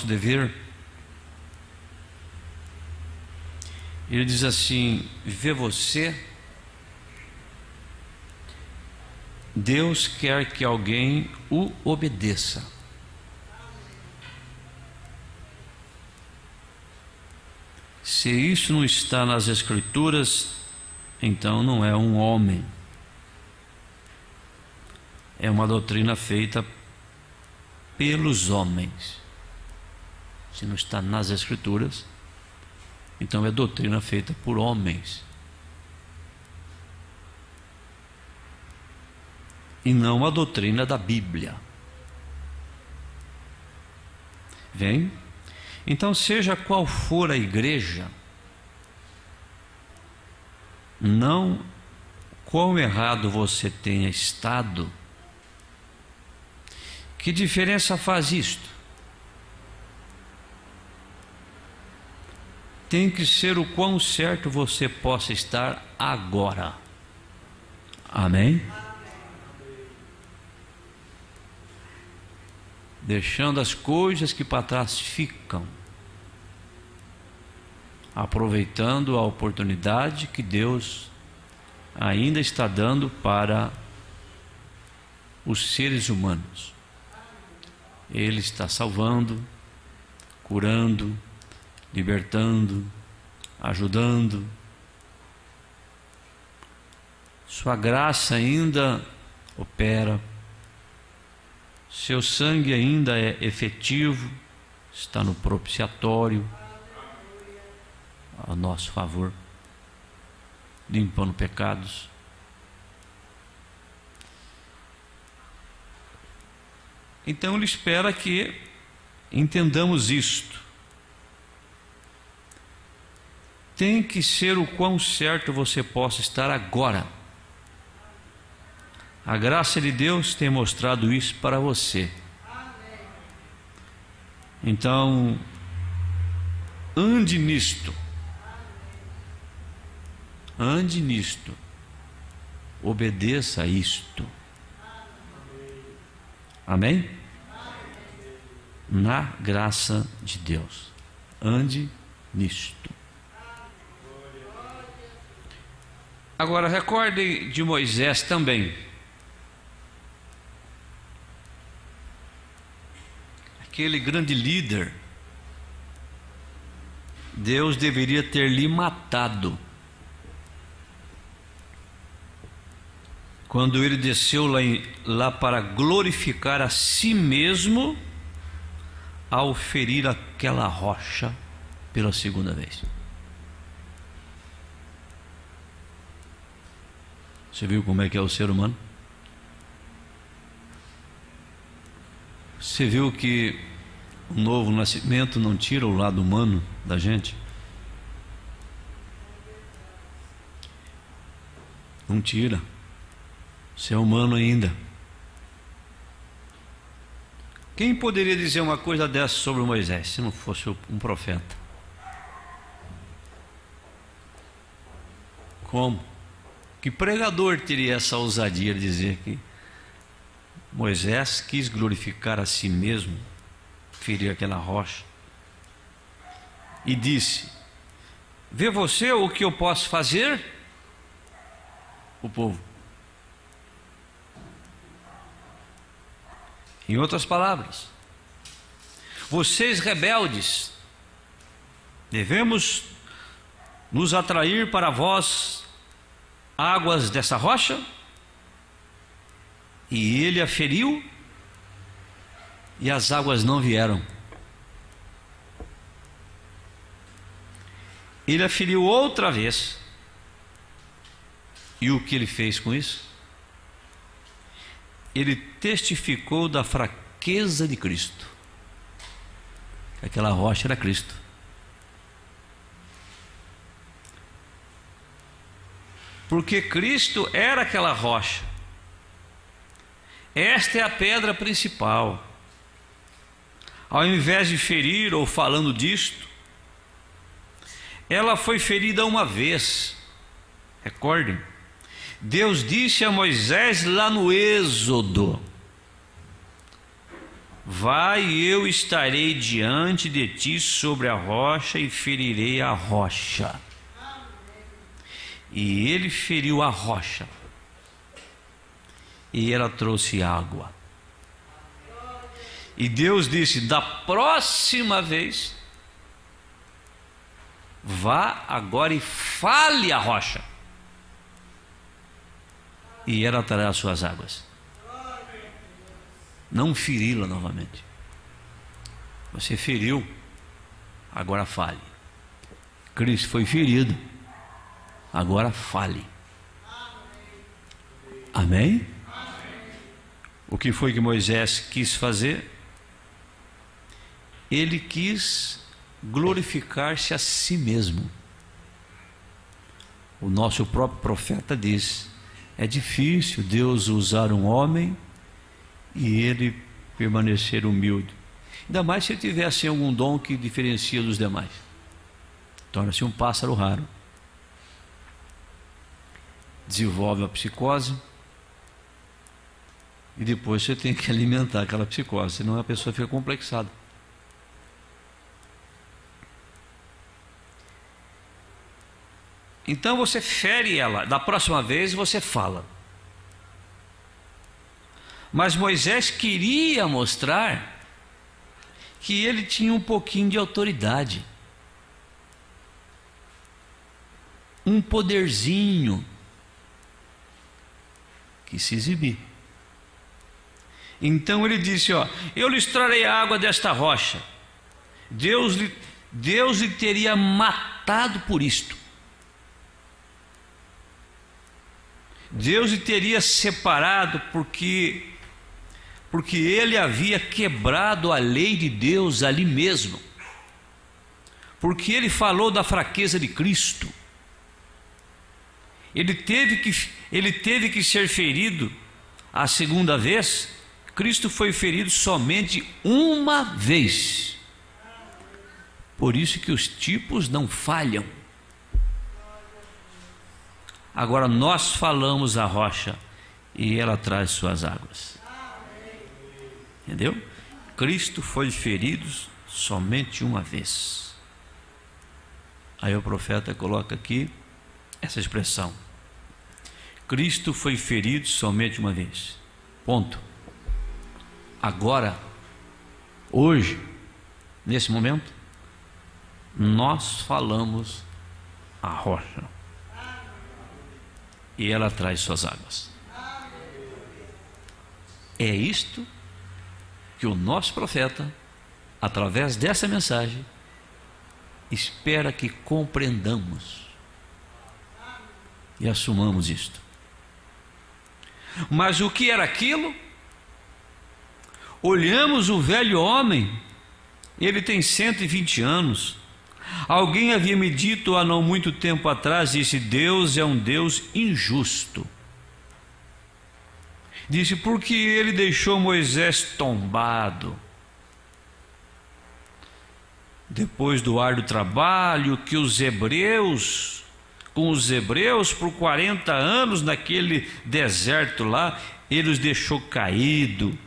dever. Ele diz assim: vê você, Deus quer que alguém o obedeça. Se isso não está nas Escrituras, então não é um homem. É uma doutrina feita pelos homens. Se não está nas Escrituras, então é doutrina feita por homens, e não a doutrina da Bíblia. Vem? Então, seja qual for a igreja, não quão errado você tenha estado, que diferença faz isto? Tem que ser o quão certo você possa estar agora. Amém? Deixando as coisas que para trás ficam, aproveitando a oportunidade que Deus ainda está dando para os seres humanos. Ele está salvando, curando, libertando, ajudando. Sua graça ainda opera, seu sangue ainda é efetivo, está no propiciatório a nosso favor, limpando pecados. Então ele espera que entendamos isto. Tem que ser o quão certo você possa estar agora. A graça de Deus tem mostrado isso para você. Então, ande nisto. Ande nisto. Obedeça a isto. Amém? Na graça de Deus. Ande nisto. Agora recordem de Moisés também. Aquele grande líder, Deus deveria ter lhe matado quando ele desceu lá para glorificar a si mesmo ao ferir aquela rocha pela segunda vez. Você viu como é que é o ser humano? Você viu que o novo nascimento não tira o lado humano da gente? Não tira. Você é humano ainda. Quem poderia dizer uma coisa dessa sobre Moisés, se não fosse um profeta? Como? Que pregador teria essa ousadia de dizer que Moisés quis glorificar a si mesmo, ferir aquela rocha, e disse: vê você o que eu posso fazer? O povo. Em outras palavras, vocês rebeldes, devemos nos atrair para vós águas dessa rocha? E ele a feriu, e as águas não vieram. Ele a feriu outra vez. E o que ele fez com isso? Ele testificou da fraqueza de Cristo. Aquela rocha era Cristo. Porque Cristo era aquela rocha. Esta é a pedra principal. Ao invés de ferir ou falando disto, ela foi ferida uma vez. Recordem, Deus disse a Moisés lá no Êxodo: vai, eu estarei diante de ti sobre a rocha e ferirei a rocha. E ele feriu a rocha, e ela trouxe água. E Deus disse: da próxima vez, vá agora e fale a rocha, e ela trará as suas águas. Não feri-la novamente. Você feriu, agora fale. Cristo foi ferido, agora fale. Amém? O que foi que Moisés quis fazer? Ele quis glorificar-se a si mesmo. O nosso próprio profeta diz: é difícil Deus usar um homem e ele permanecer humilde. Ainda mais se ele tivesse algum dom que diferencia dos demais. Torna-se um pássaro raro. Desenvolve a psicose. E depois você tem que alimentar aquela psicose, senão a pessoa fica complexada. Então você fere ela, da próxima vez você fala. Mas Moisés queria mostrar que ele tinha um pouquinho de autoridade, um poderzinho que se exibir. Então ele disse: ó, eu lhes trarei a água desta rocha. Deus lhe teria matado por isto. Deus lhe teria separado porque ele havia quebrado a lei de Deus ali mesmo. Porque ele falou da fraqueza de Cristo. Ele teve que ser ferido a segunda vez. Cristo foi ferido somente uma vez. Por isso que os tipos não falham. Agora nós falamos a rocha e ela traz suas águas. Entendeu? Cristo foi ferido somente uma vez. Aí o profeta coloca aqui essa expressão: Cristo foi ferido somente uma vez. Ponto. Agora, hoje, nesse momento, nós falamos a rocha. E ela traz suas águas. É isto que o nosso profeta, através dessa mensagem, espera que compreendamos e assumamos isto. Mas o que era aquilo? Olhamos o velho homem, ele tem 120 anos. Alguém havia me dito há não muito tempo atrás, disse: Deus é um Deus injusto. Disse: porque ele deixou Moisés tombado. Depois do árduo trabalho que com os hebreus por 40 anos naquele deserto lá, ele os deixou caído.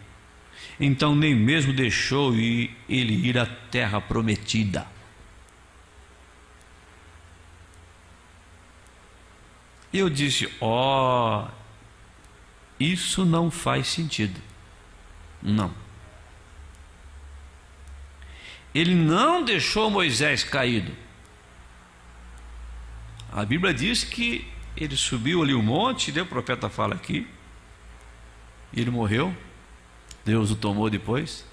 Então nem mesmo deixou ele ir à terra prometida. Eu disse: isso não faz sentido. Não. Ele não deixou Moisés caído. A Bíblia diz que ele subiu ali o monte, o profeta fala aqui, ele morreu, Deus o tomou depois,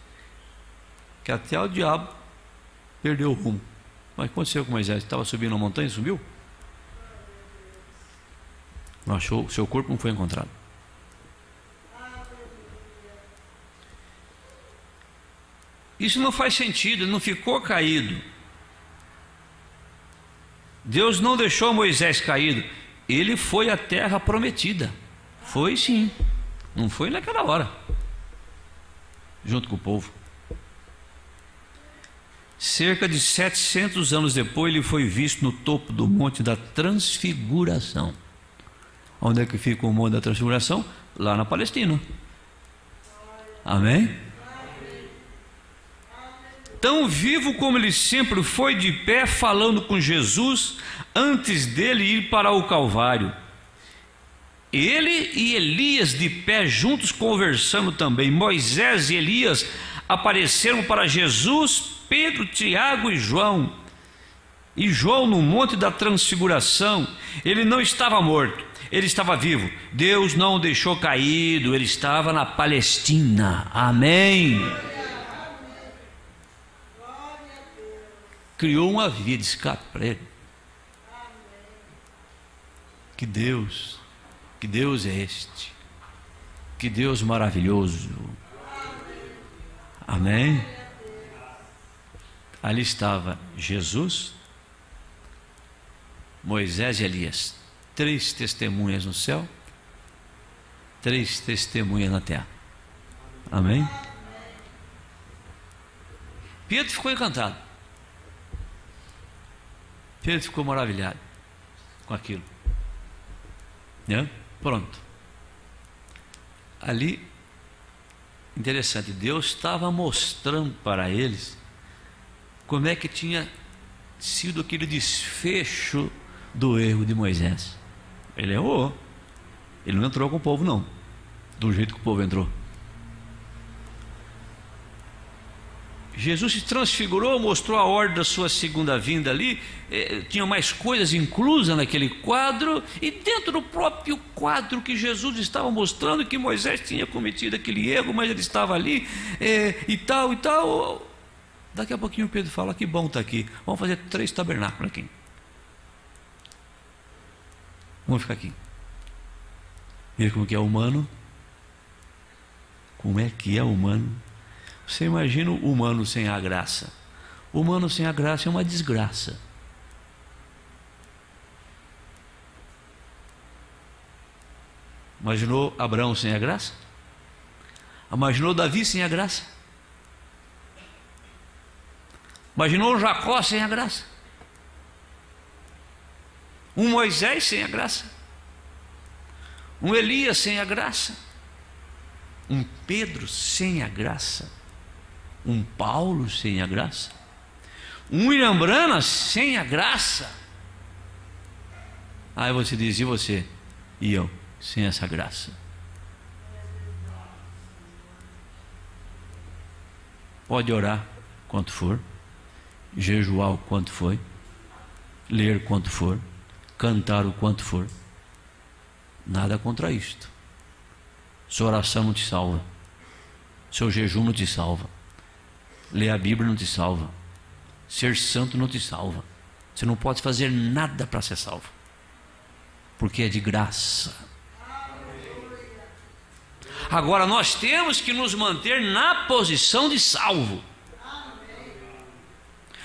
que até o diabo perdeu o rumo. Mas o que aconteceu com Moisés? Estava subindo a montanha e subiu? Não achou, seu corpo não foi encontrado. Isso não faz sentido, ele não ficou caído. Deus não deixou Moisés caído, ele foi à terra prometida. Foi sim, não foi naquela hora, junto com o povo. Cerca de 700 anos depois, ele foi visto no topo do Monte da Transfiguração. Onde é que fica o Monte da Transfiguração? Lá na Palestina. Amém? Tão vivo como ele sempre foi, de pé, falando com Jesus, antes dele ir para o Calvário. Ele e Elias de pé juntos conversando também. Moisés e Elias apareceram para Jesus, Pedro, Tiago e João. E João no Monte da Transfiguração. Ele não estava morto, ele estava vivo. Deus não o deixou caído, ele estava na Palestina. Amém. Criou uma via de escape para ele. Que Deus é este? Que Deus maravilhoso. Amém? Ali estava Jesus, Moisés e Elias, 3 testemunhas no céu, 3 testemunhas na terra. Amém? Pedro ficou encantado. Pedro ficou maravilhado com aquilo. Pronto. Ali, interessante, Deus estava mostrando para eles como é que tinha sido aquele desfecho do erro de Moisés. Ele errou. Ele não entrou com o povo, não, do jeito que o povo entrou. Jesus se transfigurou, mostrou a ordem da sua segunda vinda ali. Tinha mais coisas inclusas naquele quadro, e dentro do próprio quadro que Jesus estava mostrando que Moisés tinha cometido aquele erro, mas ele estava ali, e tal. Daqui a pouquinho Pedro fala: que bom está aqui, vamos fazer 3 tabernáculos aqui, vamos ficar aqui. Veja como que é humano. Como é que é humano? Você imagina o humano sem a graça? O humano sem a graça é uma desgraça. Imaginou Abraão sem a graça? Imaginou Davi sem a graça? Imaginou Jacó sem a graça? Um Moisés sem a graça? Um Elias sem a graça? Um Pedro sem a graça? Um Paulo sem a graça? Um William Branham sem a graça? Aí você diz: e você? E eu? sem essa graça. Pode orar quanto for, jejuar o quanto for, ler quanto for, cantar o quanto for, nada contra isto. Sua oração não te salva, seu jejum não te salva, ler a Bíblia não te salva, ser santo não te salva. Você não pode fazer nada para ser salvo, porque é de graça. Agora nós temos que nos manter na posição de salvo.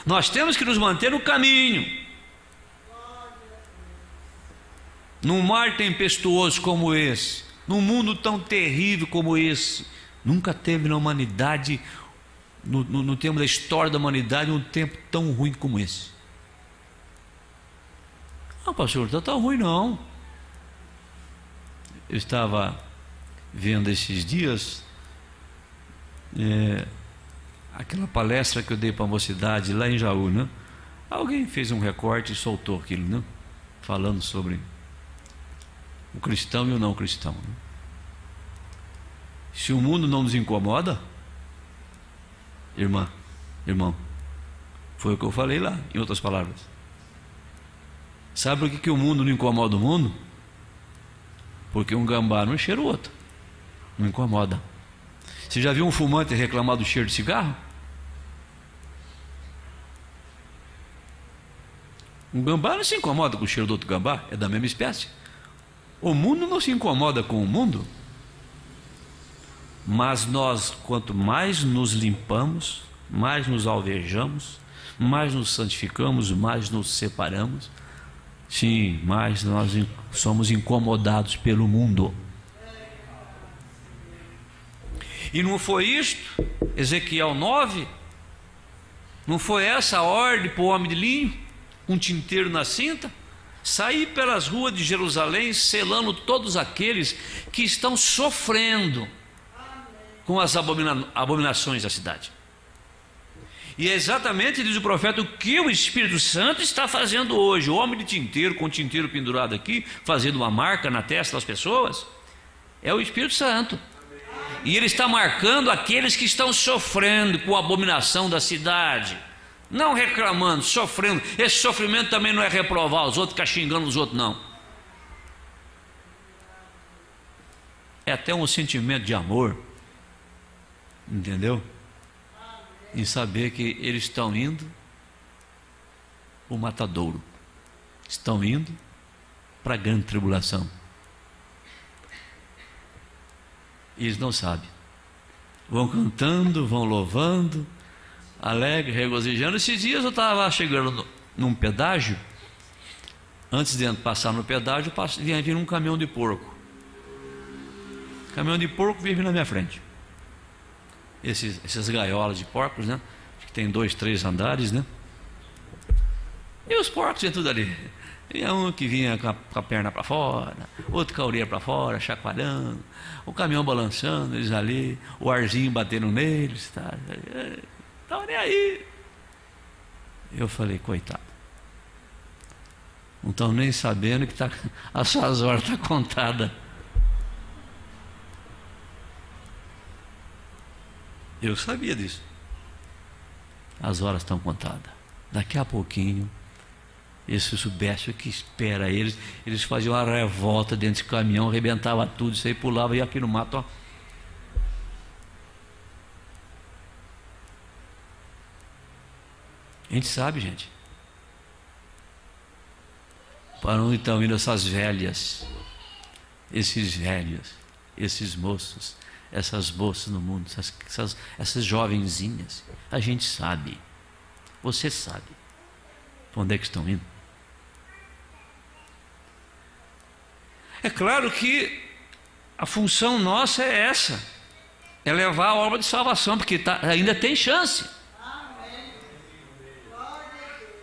Nós temos que nos manter no caminho. Num mar tempestuoso como esse, num mundo tão terrível como esse, nunca teve na humanidade, no tempo da história da humanidade, um tempo tão ruim como esse. Não, pastor, não está tão ruim não. Eu estava vendo esses dias aquela palestra que eu dei para a mocidade lá em Jaú, né? Alguém fez um recorte e soltou aquilo, né? Falando sobre o cristão e o não cristão, né? Se o mundo não nos incomoda, irmão, foi o que eu falei lá, em outras palavras. Sabe por que o mundo não incomoda o mundo? Porque um gambá não cheira o outro, não incomoda. Você já viu um fumante reclamar do cheiro de cigarro? Um gambá não se incomoda com o cheiro do outro gambá, é da mesma espécie. O mundo não se incomoda com o mundo. Mas nós, quanto mais nos limpamos, mais nos alvejamos, mais nos santificamos, mais nos separamos, sim, mais nós somos incomodados pelo mundo. E não foi isto, Ezequiel 9, não foi essa a ordem para o homem de linho, um tinteiro na cinta? Sair pelas ruas de Jerusalém, selando todos aqueles que estão sofrendo com as abominações da cidade. E é exatamente, diz o profeta, o que o Espírito Santo está fazendo hoje. O homem de tinteiro, com o tinteiro pendurado aqui, fazendo uma marca na testa das pessoas, é o Espírito Santo. E ele está marcando aqueles que estão sofrendo com a abominação da cidade, não reclamando, sofrendo. Esse sofrimento também não é reprovar os outros, ficar xingando os outros, não. É até um sentimento de amor, entendeu? Em saber que eles estão indo para o matadouro, estão indo para a grande tribulação. E eles não sabem, vão cantando, vão louvando, alegre, regozijando. Esses dias eu estava chegando num pedágio, antes de passar no pedágio, vinha vir um caminhão de porco. Caminhão de porco vive na minha frente. Essas gaiolas de porcos, né? Que tem 2, 3 andares, né? E os porcos tinham tudo ali. E um que vinha com a perna para fora, outro com a orelha para fora, chacoalhando, o caminhão balançando, eles ali, o arzinho batendo neles, tá? Estava nem aí. Eu falei, coitado, não estão nem sabendo que as suas horas estão contadas. Eu sabia disso. As horas estão contadas. Daqui a pouquinho, e se soubesse o que espera eles, eles faziam uma revolta dentro do caminhão, arrebentava tudo, isso aí pulava, e aqui no mato, ó. A gente sabe, gente. Para onde estão indo essas velhas, esses velhos, esses moços, essas moças no mundo, essas jovenzinhas? A gente sabe. Você sabe para onde é que estão indo. É claro que a função nossa é essa, é levar a obra de salvação, porque ainda tem chance.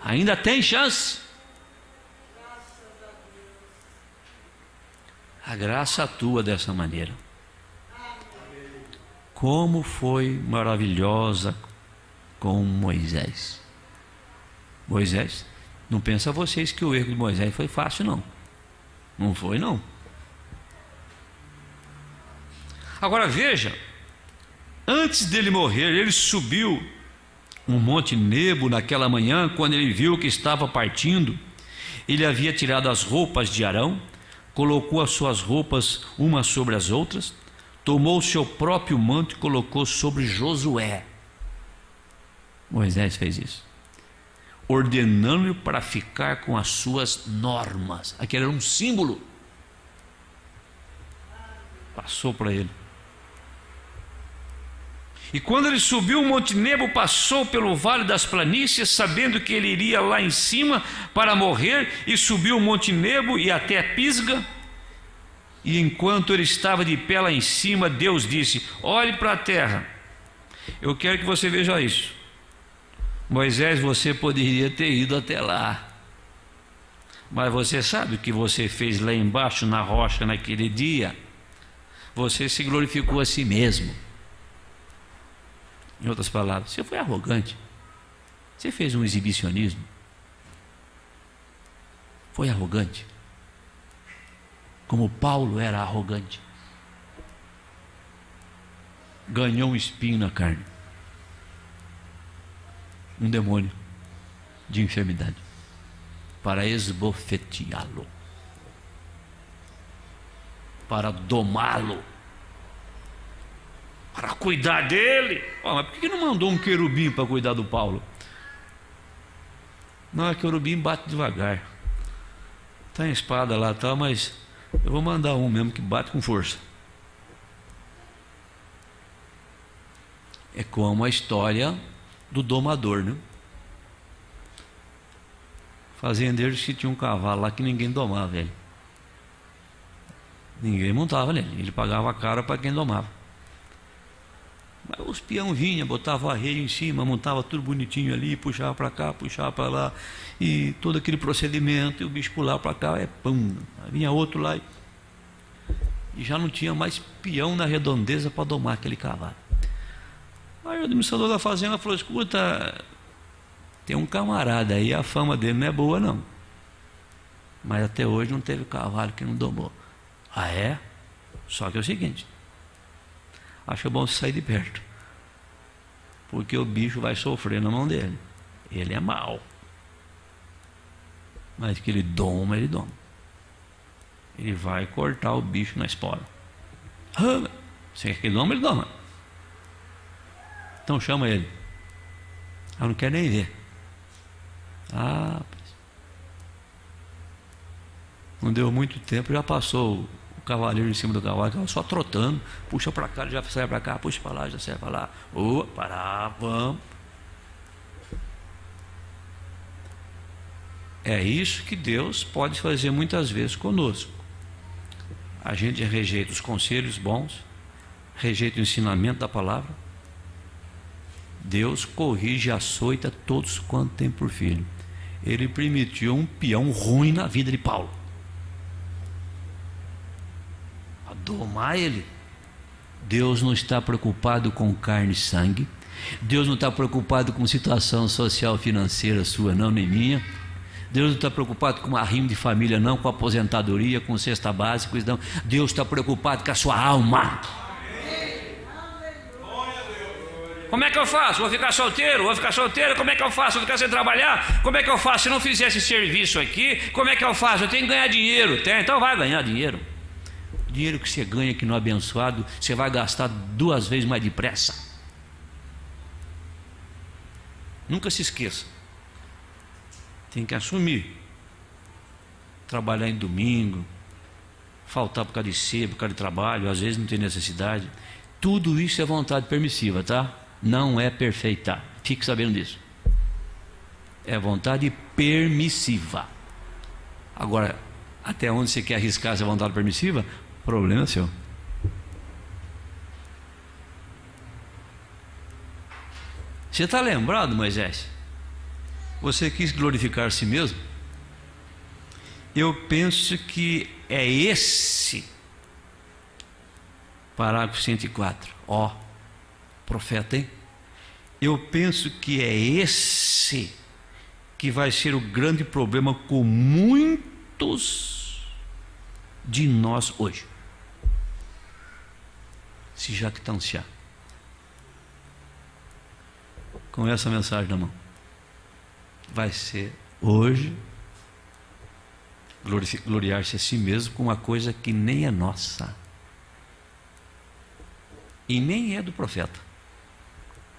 Ainda tem chance. A graça atua dessa maneira. Como foi maravilhosa com Moisés. Moisés, não pensa vocês que o erro de Moisés foi fácil, não. Não foi, não. Agora veja, antes dele morrer, ele subiu um monte Nebo naquela manhã, quando ele viu que estava partindo. Ele havia tirado as roupas de Arão, colocou as suas roupas umas sobre as outras, tomou o seu próprio manto e colocou sobre Josué. Moisés fez isso, ordenando-lhe para ficar com as suas normas. Aquele era um símbolo. Passou para ele. E quando ele subiu o monte Nebo, passou pelo vale das planícies, sabendo que ele iria lá em cima para morrer, e subiu o monte Nebo e até Pisga. E enquanto ele estava de pé lá em cima, Deus disse: olhe para a terra. Eu quero que você veja isso. Moisés, você poderia ter ido até lá, mas você sabe o que você fez lá embaixo na rocha naquele dia? Você se glorificou a si mesmo. Em outras palavras, você foi arrogante. Você fez um exibicionismo. Foi arrogante, como Paulo era arrogante. Ganhou um espinho na carne, um demônio de enfermidade, para esbofeteá-lo, para domá-lo, para cuidar dele. Mas por que não mandou um querubim para cuidar do Paulo? Não, é querubim bate devagar. Tem espada lá, tá, mas eu vou mandar um mesmo que bate com força. É como a história do domador, né? Fazendeiros que tinha um cavalo lá que ninguém domava ele. Ninguém montava nele, ele pagava a cara para quem domava. Mas os peão vinha, botava o arreio em cima, montava tudo bonitinho ali, puxava para cá, puxava para lá, e todo aquele procedimento, e o bicho pulava para cá, pum, vinha outro lá, e já não tinha mais peão na redondeza para domar aquele cavalo. Aí o administrador da fazenda falou: escuta, tem um camarada aí, a fama dele não é boa não, mas até hoje não teve cavalo que não domou. Ah, é? Só que é o seguinte, acho bom você sair de perto, porque o bicho vai sofrer na mão dele. Ele é mau, mas que ele doma, ele doma. Ele vai cortar o bicho na espora. Você quer que ele doma, ele doma. Então chama ele. Eu não quero nem ver. Não deu muito tempo, já passou o cavaleiro em cima do cavalo, só trotando, puxa para cá, já sai para cá, puxa para lá, já sai para lá. Parar, vamos. É isso que Deus pode fazer muitas vezes conosco. A gente rejeita os conselhos bons, rejeita o ensinamento da palavra. Deus corrige e açoita todos quanto tem por filho. Ele permitiu um peão ruim na vida de Paulo, a domar ele. Deus não está preocupado com carne e sangue. Deus não está preocupado com situação social financeira sua não, nem minha. Deus não está preocupado com arrimo de família não, com aposentadoria, com cesta básica, não. Deus está preocupado com a sua alma. Como é que eu faço? Vou ficar solteiro? Vou ficar solteiro? Como é que eu faço? Vou ficar sem trabalhar? Como é que eu faço? Se não fizer esse serviço aqui, como é que eu faço? Eu tenho que ganhar dinheiro. Então vai ganhar dinheiro. O dinheiro que você ganha aqui no abençoado, você vai gastar 2 vezes mais depressa. Nunca se esqueça. Tem que assumir. Trabalhar em domingo, faltar por causa de cedo, por causa de trabalho, às vezes não tem necessidade. Tudo isso é vontade permissiva, tá? Não é perfeita. Fique sabendo disso. É vontade permissiva. Agora, até onde você quer arriscar essa vontade permissiva? Problema seu. Você está lembrado, Moisés? Você quis glorificar a si mesmo? Eu penso que é esse parágrafo 104. Profeta, hein? Eu penso que é esse que vai ser o grande problema com muitos de nós hoje. se jactanciar. Com essa mensagem na mão, vai ser hoje gloriar-se a si mesmo com uma coisa que nem é nossa e nem é do profeta,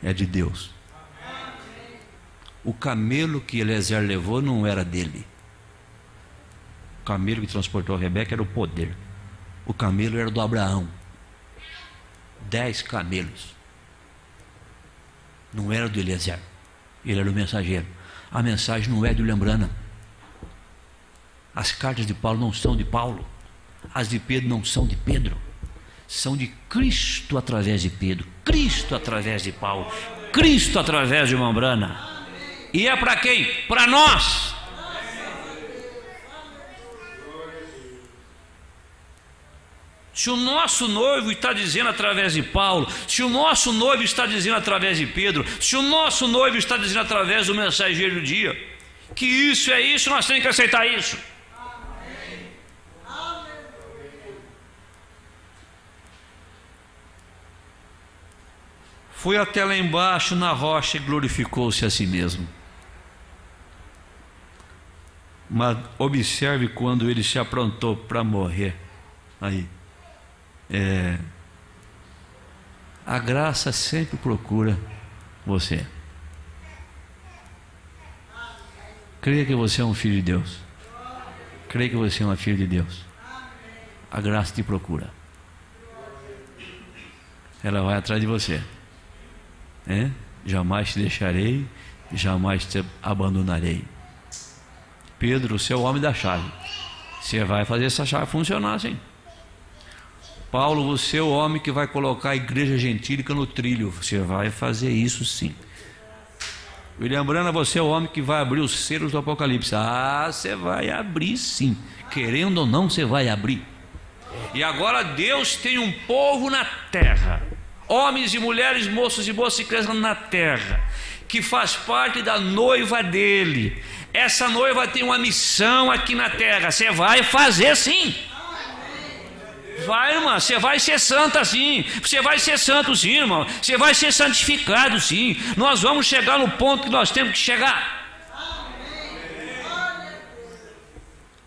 é de Deus. O camelo que Eliezer levou não era dele. O camelo que transportou a Rebeca era o poder. O camelo era do Abraão. 10 camelos. Não era do Eliezer. Ele era o mensageiro. A mensagem não é de William Branham. As cartas de Paulo não são de Paulo. As de Pedro não são de Pedro. São de Cristo através de Pedro. Cristo através de Paulo. Cristo através de William Branham. E é para quem? Para nós. Se o nosso noivo está dizendo através de Paulo, se o nosso noivo está dizendo através de Pedro, se o nosso noivo está dizendo através do mensageiro do dia, que isso é isso, nós temos que aceitar isso. Foi até lá embaixo na rocha e glorificou-se a si mesmo. Mas observe quando ele se aprontou para morrer. Aí. A graça sempre procura você. Creia que você é um filho de Deus. Creia que você é uma filha de Deus. A graça te procura. Ela vai atrás de você. Jamais te deixarei, jamais te abandonarei. Pedro, você é o homem da chave. Você vai fazer essa chave funcionar assim. Paulo, você é o homem que vai colocar a igreja gentílica no trilho. Você vai fazer isso sim. William Branham, você é o homem que vai abrir os selos do Apocalipse. Você vai abrir sim. Querendo ou não, você vai abrir. E agora Deus tem um povo na terra. Homens e mulheres, moços e moças e crianças na terra. Que faz parte da noiva dele. Essa noiva tem uma missão aqui na terra. Você vai fazer sim. Vai, irmã, você vai ser santa sim. Você vai ser santo sim, irmão. Você vai ser santificado sim. Nós vamos chegar no ponto que nós temos que chegar.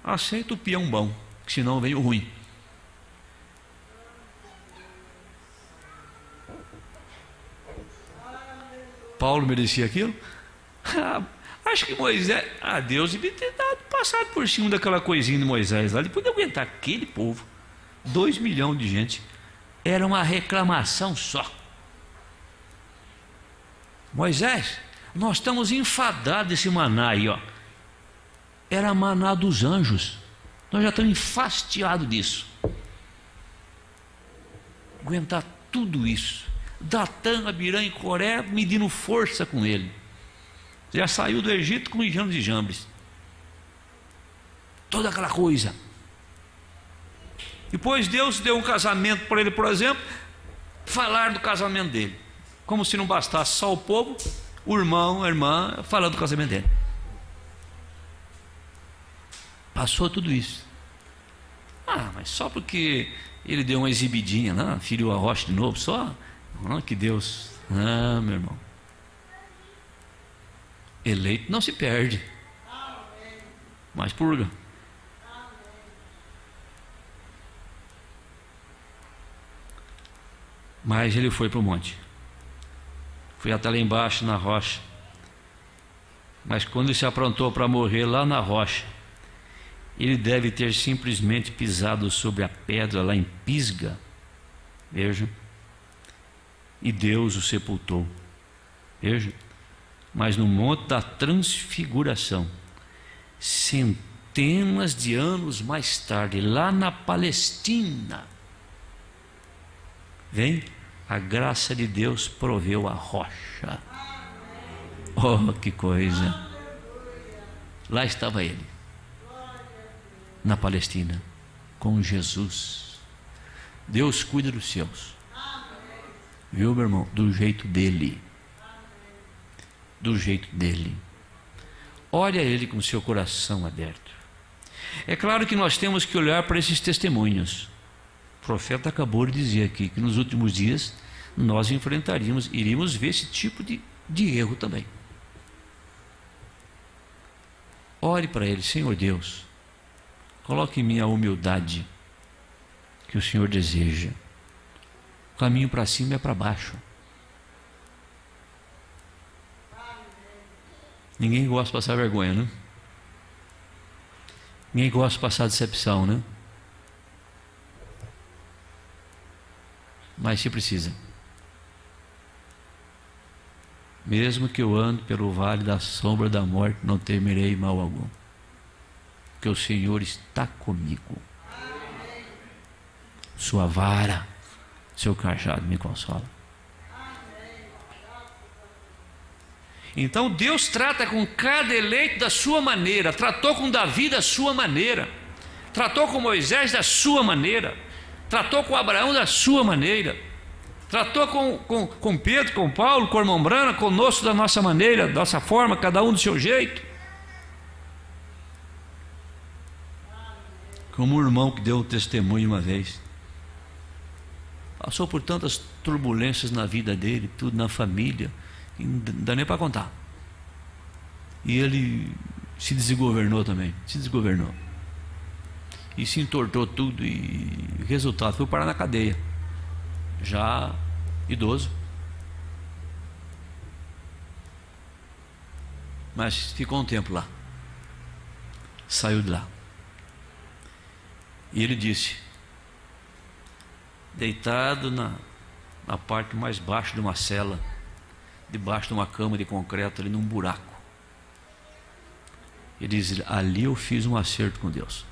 Aceita o peão bom, que senão vem o ruim. Paulo merecia aquilo? Acho que Moisés, Deus devia ter passado por cima daquela coisinha de Moisés lá. Ele podia aguentar aquele povo. 2 milhões de gente. Era uma reclamação só. Moisés, nós estamos enfadados desse maná aí, ó. Era maná dos anjos. Nós já estamos enfastiados disso. Aguentar tudo isso. Datã, Abirã e Coré medindo força com ele. Já saiu do Egito com enjambres e jambres. Toda aquela coisa. Depois Deus deu um casamento para ele, por exemplo, falar do casamento dele. Como se não bastasse só o povo, o irmão, a irmã, falando do casamento dele. Passou tudo isso. Mas só porque ele deu uma exibidinha, né? Feriu a rocha de novo, só? Que Deus... meu irmão. Eleito não se perde, mas purga. Mas ele foi para o monte. Foi até lá embaixo na rocha. Mas quando ele se aprontou para morrer lá na rocha, ele deve ter simplesmente pisado sobre a pedra lá em Pisga. Veja. E Deus o sepultou. Veja. Mas no monte da transfiguração, centenas de anos mais tarde, lá na Palestina, vem, a graça de Deus proveu a rocha. Oh, que coisa! Lá estava ele, na Palestina, com Jesus. Deus cuida dos seus. Viu, meu irmão? Do jeito dele. Do jeito dele. Olha ele com seu coração aberto. É claro que nós temos que olhar para esses testemunhos. profeta acabou de dizer aqui que nos últimos dias nós iríamos ver esse tipo de erro também. Ore para ele: Senhor Deus, coloque em mim a humildade que o Senhor deseja. O caminho para cima é para baixo. Ninguém gosta de passar vergonha, né? Ninguém gosta de passar decepção, né? Mas se precisa. Mesmo que eu ande pelo vale da sombra da morte, não temerei mal algum, porque o Senhor está comigo. Sua vara, seu cajado me consola. Então Deus trata com cada eleito da sua maneira. Tratou com Davi da sua maneira, tratou com Moisés da sua maneira, tratou com Abraão da sua maneira, tratou com Pedro, com Paulo, com o irmão Brana, conosco da nossa maneira, da nossa forma, cada um do seu jeito. Como um irmão que deu um testemunho uma vez, passou por tantas turbulências na vida dele, tudo na família, que não dá nem para contar. E ele se desgovernou também, e se entortou tudo, e o resultado foi parar na cadeia, já idoso, mas ficou um tempo lá, saiu de lá, e ele disse, deitado na parte mais baixa de uma cela, debaixo de uma cama de concreto, ali num buraco, ele diz: ali eu fiz um acerto com Deus,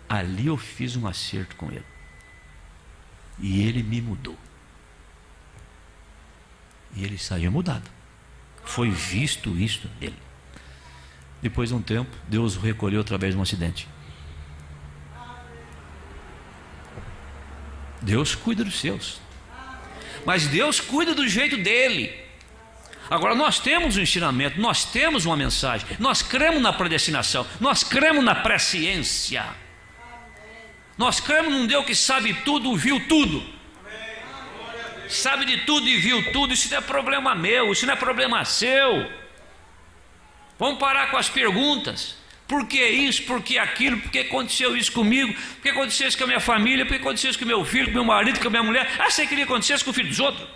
ali eu fiz um acerto com Ele, e Ele me mudou, e ele saiu mudado. Foi visto isso dele. Depois de um tempo, Deus o recolheu através de um acidente. Deus cuida dos seus, mas Deus cuida do jeito dele. Agora, nós temos um ensinamento, nós temos uma mensagem, nós cremos na predestinação, nós cremos na presciência, nós cremos num Deus que sabe tudo, viu tudo, sabe de tudo e viu tudo. Isso não é problema meu, isso não é problema seu. Vamos parar com as perguntas: por que isso, por que aquilo, por que aconteceu isso comigo, por que aconteceu isso com a minha família, por que aconteceu isso com o meu filho, com o meu marido, com a minha mulher? Você queria que acontecesse com o filho dos outros?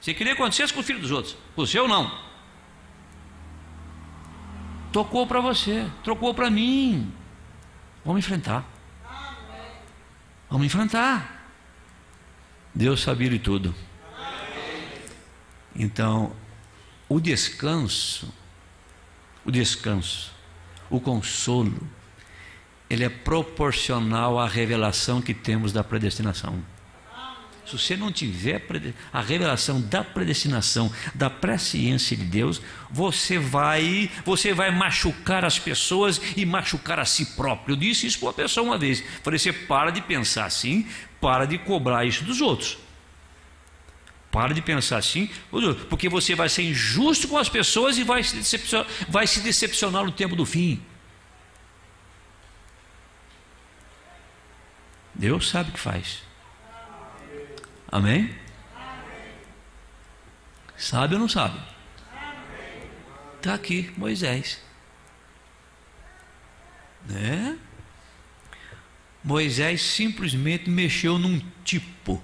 Você queria que acontecesse com o filho dos outros, o seu não. Tocou para você, trocou para mim. Vamos enfrentar. Vamos enfrentar. Deus sabia de tudo. Então, o descanso, o consolo, ele é proporcional à revelação que temos da predestinação. Se você não tiver a revelação da predestinação, da presciência de Deus, você vai machucar as pessoas e machucar a si próprio. Eu disse isso para uma pessoa uma vez. Falei: você para de pensar assim, para de cobrar isso dos outros. Para de pensar assim, porque você vai ser injusto com as pessoas e vai se decepcionar no tempo do fim. Deus sabe o que faz. Amém? Sabe ou não sabe? Está aqui Moisés, né? Moisés simplesmente mexeu num tipo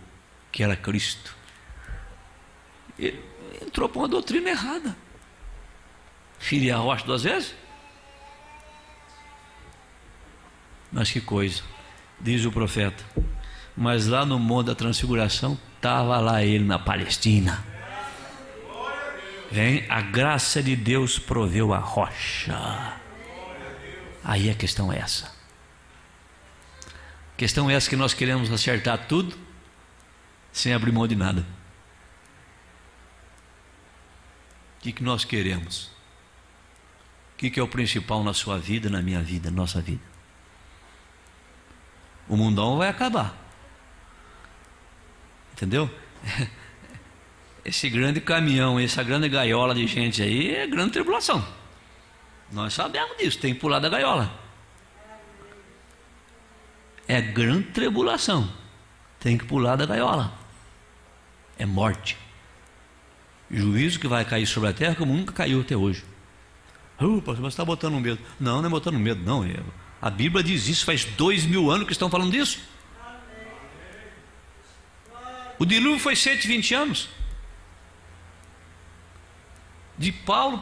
que era Cristo. Ele entrou para uma doutrina errada. Ferir a rocha 2 vezes? Mas que coisa, diz o profeta: mas lá no Monte da Transfiguração, estava lá ele na Palestina. Vem, a graça de Deus proveu a rocha. Aí a questão é essa. A questão é essa, que nós queremos acertar tudo sem abrir mão de nada. O que nós queremos? O que é o principal na sua vida, na minha vida, na nossa vida? O mundão vai acabar. Entendeu? Esse grande caminhão, essa grande gaiola de gente aí é grande tribulação. Nós sabemos disso, tem que pular da gaiola. é grande tribulação. Tem que pular da gaiola. É morte. Juízo que vai cair sobre a terra como nunca caiu até hoje. Pastor, você está botando medo. Não, não é botando medo, não. A Bíblia diz isso, faz 2000 anos que estão falando disso. O dilúvio foi 120 anos. De Paulo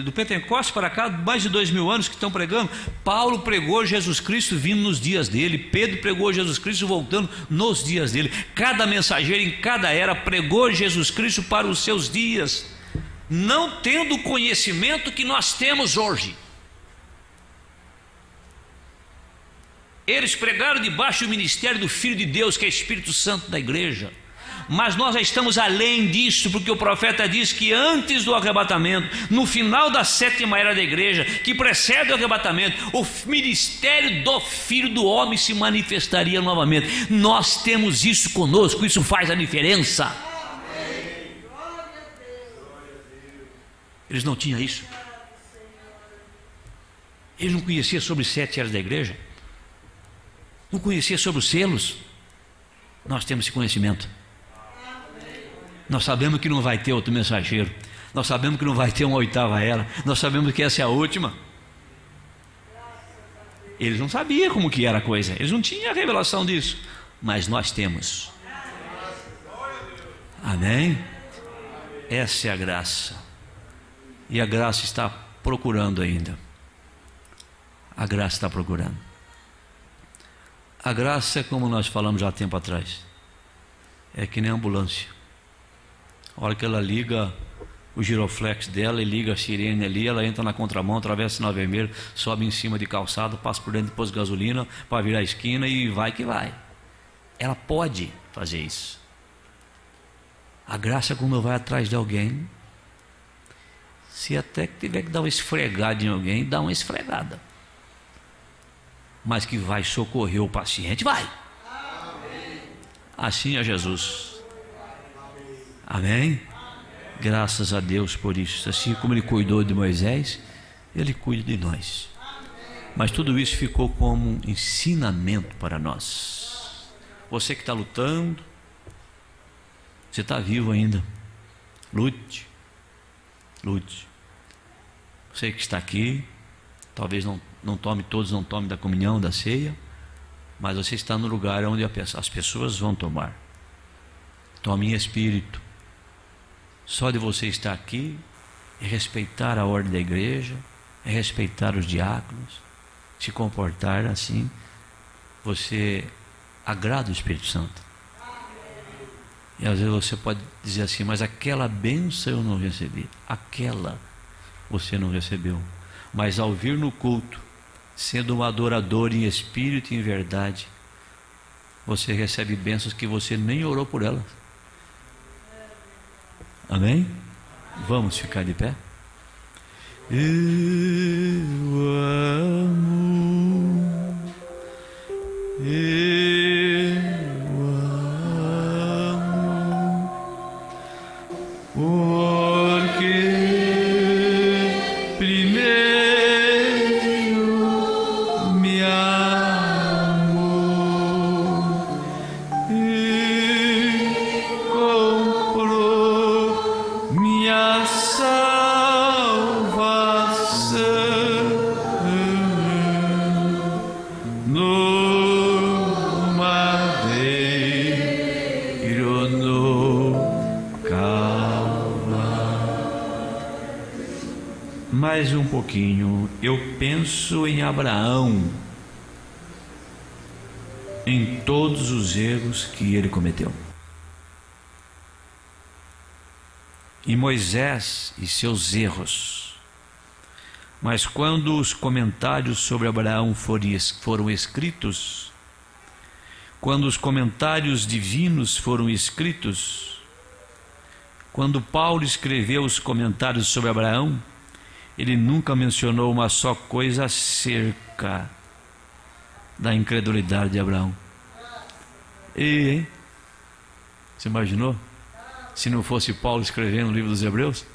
do Pentecostes para cá, mais de 2000 anos que estão pregando. Paulo pregou Jesus Cristo vindo nos dias dele. Pedro pregou Jesus Cristo voltando nos dias dele. Cada mensageiro em cada era pregou Jesus Cristo para os seus dias, não tendo o conhecimento que nós temos hoje. Eles pregaram debaixo do ministério do Filho de Deus, que é Espírito Santo da igreja. Mas nós já estamos além disso, porque o profeta diz que antes do arrebatamento, no final da 7ª era da igreja, que precede o arrebatamento, o ministério do Filho do Homem se manifestaria novamente. Nós temos isso conosco, isso faz a diferença. Eles não tinham isso. Eles não conheciam sobre 7 eras da igreja, não conheciam sobre os selos. Nós temos esse conhecimento. Nós sabemos que não vai ter outro mensageiro. Nós sabemos que não vai ter uma 8ª era. Nós sabemos que essa é a última. Eles não sabiam como que era a coisa. Eles não tinham a revelação disso. Mas nós temos. Amém? Essa é a graça. E a graça está procurando ainda. A graça está procurando. A graça é como nós falamos já há tempo atrás. É que nem ambulância. A hora que ela liga o giroflex dela e liga a sirene ali, ela entra na contramão, atravessa o sinal vermelho, sobe em cima de calçado, passa por dentro de posto de gasolina para virar a esquina e vai que vai. Ela pode fazer isso. A graça é quando vai atrás de alguém, se até que tiver que dar uma esfregada em alguém, dá uma esfregada. Mas que vai socorrer o paciente, vai. Assim é Jesus. Amém? Graças a Deus por isso. Assim como Ele cuidou de Moisés, Ele cuida de nós. Mas tudo isso ficou como um ensinamento para nós. Você que está lutando, você está vivo ainda, lute, lute. Você que está aqui, talvez não tome todos, não tome da comunhão, da ceia, mas você está no lugar onde as pessoas vão tomar. Tome em espírito. Só de você estar aqui, é respeitar a ordem da igreja, é respeitar os diáconos, se comportar assim, você agrada o Espírito Santo. E às vezes você pode dizer assim, mas aquela bênção eu não recebi. Aquela você não recebeu. Mas ao vir no culto, sendo um adorador em espírito e em verdade, você recebe bênçãos que você nem orou por elas. Amém? Vamos ficar de pé? Eu amo, porque primeiro me amou e comprou minha salvação no madeiro, no mais um pouquinho. Eu penso em Abraão, em todos os erros que ele cometeu, em Moisés e seus erros. Mas quando os comentários sobre Abraão foram escritos, quando os comentários divinos foram escritos, quando Paulo escreveu os comentários sobre Abraão, ele nunca mencionou uma só coisa acerca da incredulidade de Abraão. E, você imaginou? Se não fosse Paulo escrevendo o livro dos Hebreus?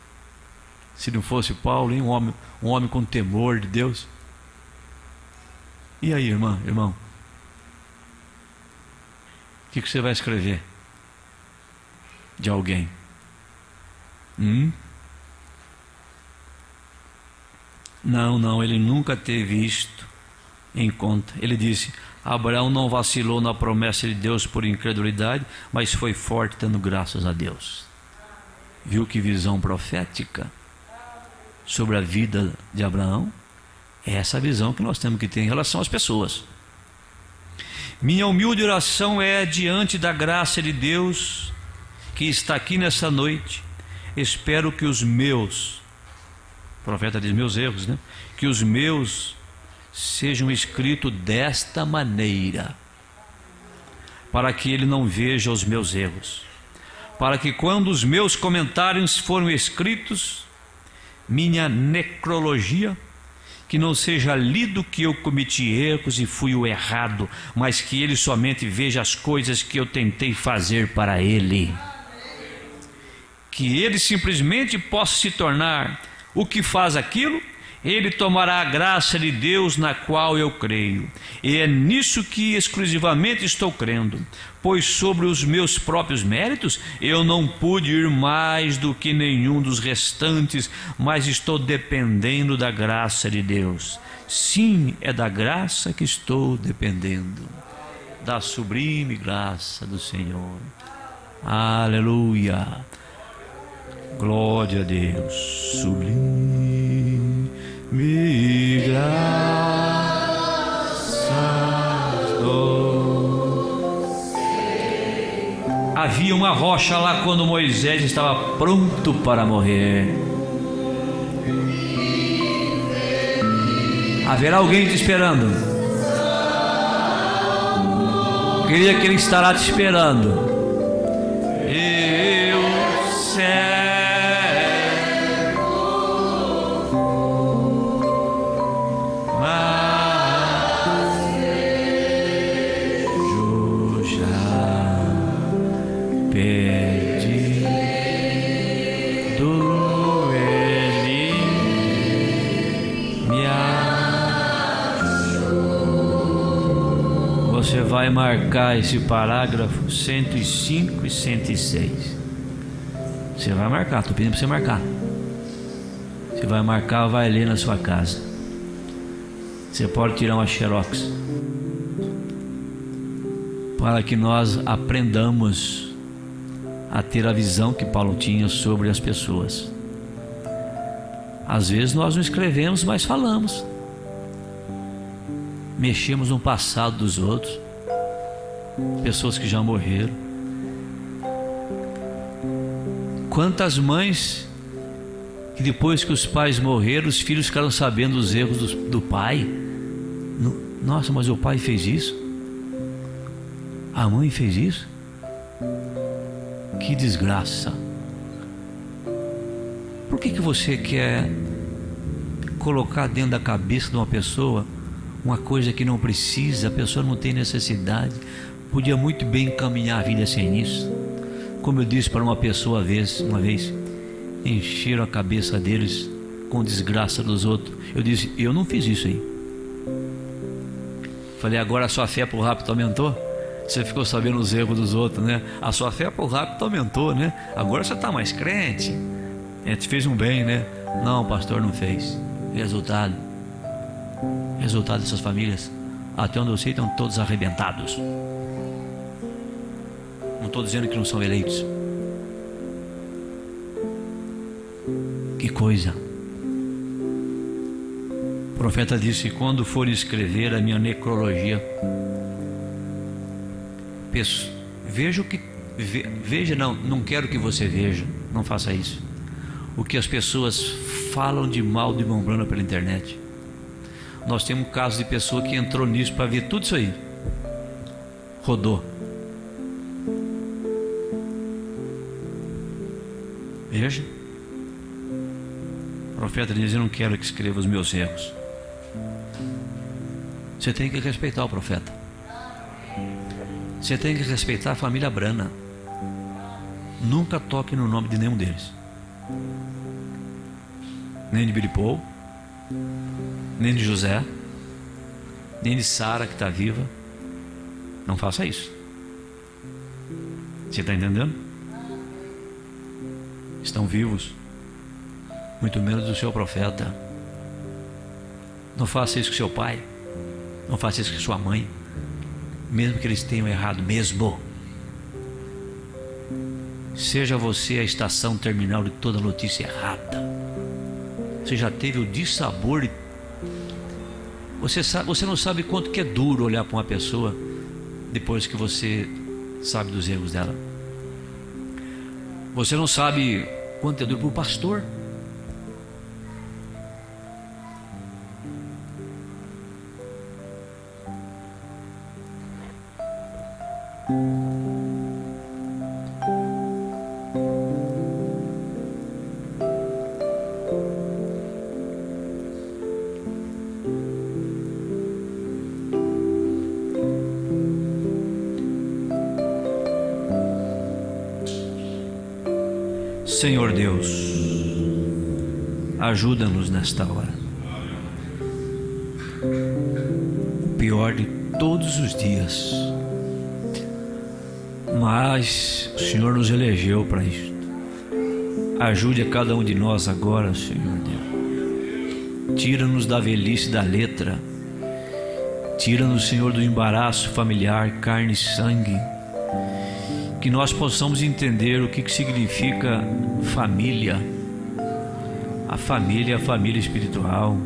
Se não fosse Paulo, hein? Um homem com temor de Deus. E aí, irmão? que você vai escrever de alguém? Não, ele nunca teve isto em conta. Ele disse: Abraão não vacilou na promessa de Deus por incredulidade, mas foi forte dando graças a Deus. Viu que visão profética sobre a vida de Abraão? É essa visão que nós temos que ter em relação às pessoas. Minha humilde oração é diante da graça de Deus que está aqui nessa noite. Espero que os meus, o profeta diz meus erros, né? Que os meus sejam escritos desta maneira, para que ele não veja os meus erros, para que quando os meus comentários foram escritos, minha necrologia, que não seja lido que eu cometi erros e fui o errado, mas que ele somente veja as coisas que eu tentei fazer para ele, que ele simplesmente possa se tornar o que faz aquilo. Ele tomará a graça de Deus na qual eu creio, e é nisso que exclusivamente estou crendo, pois sobre os meus próprios méritos eu não pude ir mais do que nenhum dos restantes, mas estou dependendo da graça de Deus. Sim, é da graça que estou dependendo, da sublime graça do Senhor. Aleluia, glória a Deus. Sublime graça dou. Havia uma rocha lá quando Moisés estava pronto para morrer. Haverá alguém te esperando. Queria que ele estará te esperando. Eu sei. Você vai marcar esse parágrafo 105 e 106. Você vai marcar, estou pedindo para você marcar. Você vai marcar, vai ler na sua casa. Você pode tirar uma xerox, para que nós aprendamos a ter a visão que Paulo tinha sobre as pessoas. Às vezes nós não escrevemos, mas falamos. Mexemos no passado dos outros, pessoas que já morreram. Quantas mães que depois que os pais morreram, os filhos ficaram sabendo dos erros do pai. Nossa, mas o pai fez isso? A mãe fez isso? Que desgraça! Por que você quer colocar dentro da cabeça de uma pessoa uma coisa que não precisa? A pessoa não tem necessidade, podia muito bem encaminhar a vida sem isso. Como eu disse para uma pessoa uma vez, encheram a cabeça deles com desgraça dos outros. Eu disse: eu não fiz isso aí. Falei: agora a sua fé por rápido aumentou? Você ficou sabendo os erros dos outros, né? A sua fé por rápido aumentou, né? Agora você está mais crente. Te fez um bem, né? Não, pastor, não fez. Resultado dessas famílias, até onde eu sei, estão todos arrebentados. Não estou dizendo que não são eleitos. Que coisa! O profeta disse: quando for escrever a minha necrologia, não quero que você veja, não faça isso, o que as pessoas falam de mal de irmão Branham pela internet. Nós temos um caso de pessoa que entrou nisso para ver tudo isso aí, rodou. Veja, o profeta diz: eu não quero que escreva os meus erros. Você tem que respeitar o profeta. Você tem que respeitar a família Branham. Nunca toque no nome de nenhum deles, nem de Billy Paul, nem de José, nem de Sara que está viva. Não faça isso. Você está entendendo? Estão vivos, muito menos do seu profeta. Não faça isso com seu pai, não faça isso com sua mãe, mesmo que eles tenham errado mesmo. Seja você a estação terminal de toda notícia errada. Você já teve o dissabor de... Você não sabe quanto que é duro olhar para uma pessoa depois que você sabe dos erros dela. Você não sabe quanto é duro para o pastor. Senhor Deus, ajuda-nos nesta hora. O pior de todos os dias, mas o Senhor nos elegeu para isso. Ajude a cada um de nós agora, Senhor Deus. Tira-nos da velhice da letra. Tira-nos, Senhor, do embaraço familiar, carne e sangue. Que nós possamos entender o que significa família. A família é a família espiritual.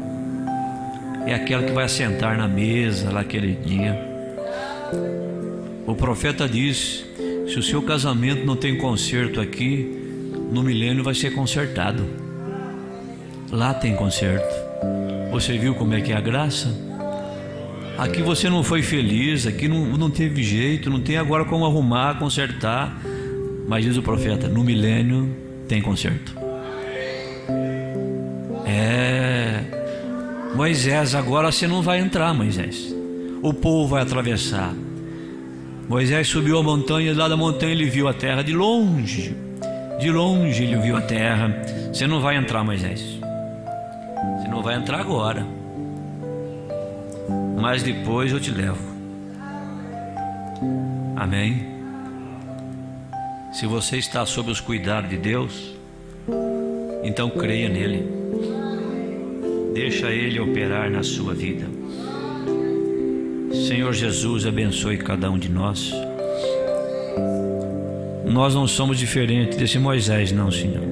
É aquela que vai assentar na mesa naquele dia. O profeta diz: se o seu casamento não tem conserto aqui, no milênio vai ser consertado. Lá tem conserto. Você viu como é que é a graça? Aqui você não foi feliz, aqui não teve jeito, não tem agora como arrumar, consertar. Mas diz o profeta, no milênio tem conserto. Moisés, agora você não vai entrar, Moisés. O povo vai atravessar. Moisés subiu a montanha, lá da montanha ele viu a terra de longe. De longe ele viu a terra. Você não vai entrar, Moisés. Você não vai entrar agora. Mas depois eu te levo. Amém? Se você está sob os cuidados de Deus, então creia nele. Deixa ele operar na sua vida. Senhor Jesus, abençoe cada um de nós. Nós não somos diferentes desse Moisés, não, Senhor.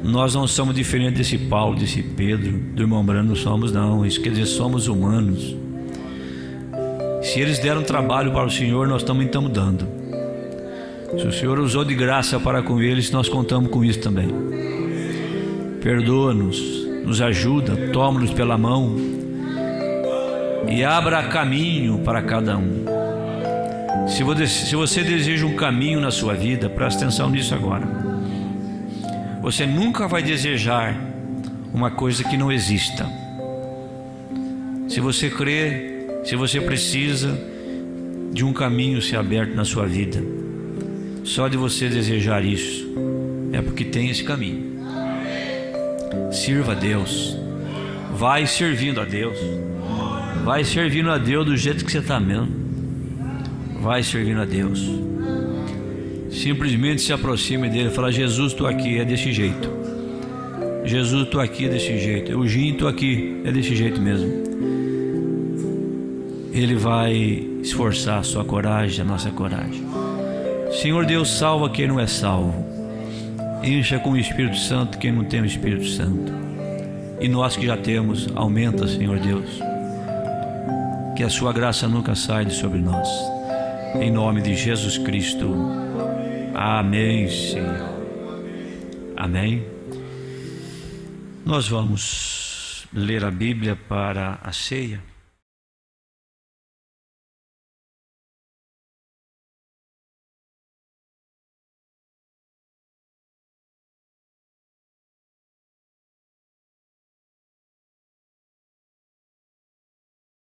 Nós não somos diferentes desse Paulo, desse Pedro, do irmão Brando, não somos, não. Isso quer dizer, somos humanos. Se eles deram trabalho para o Senhor, nós também estamos dando. Se o Senhor usou de graça para com eles, nós contamos com isso também. Perdoa-nos, nos ajuda, toma-nos pela mão e abra caminho para cada um. Se você deseja um caminho na sua vida, preste atenção nisso agora. Você nunca vai desejar uma coisa que não exista. Se você crê, se você precisa de um caminho ser aberto na sua vida, só de você desejar isso, é porque tem esse caminho. Sirva a Deus. Vai servindo a Deus. Vai servindo a Deus do jeito que você está mesmo. Vai servindo a Deus. Simplesmente se aproxime dele e fala: Jesus, estou aqui, é desse jeito. Jesus, estou aqui, é desse jeito. Eugênio, estou aqui, é desse jeito mesmo. Ele vai esforçar a sua coragem, a nossa coragem. Senhor Deus, salva quem não é salvo. Encha com o Espírito Santo quem não tem o Espírito Santo. E nós que já temos, aumenta, Senhor Deus. Que a sua graça nunca saia de sobre nós. Em nome de Jesus Cristo. Amém, Senhor. Amém. Nós vamos ler a Bíblia para a ceia.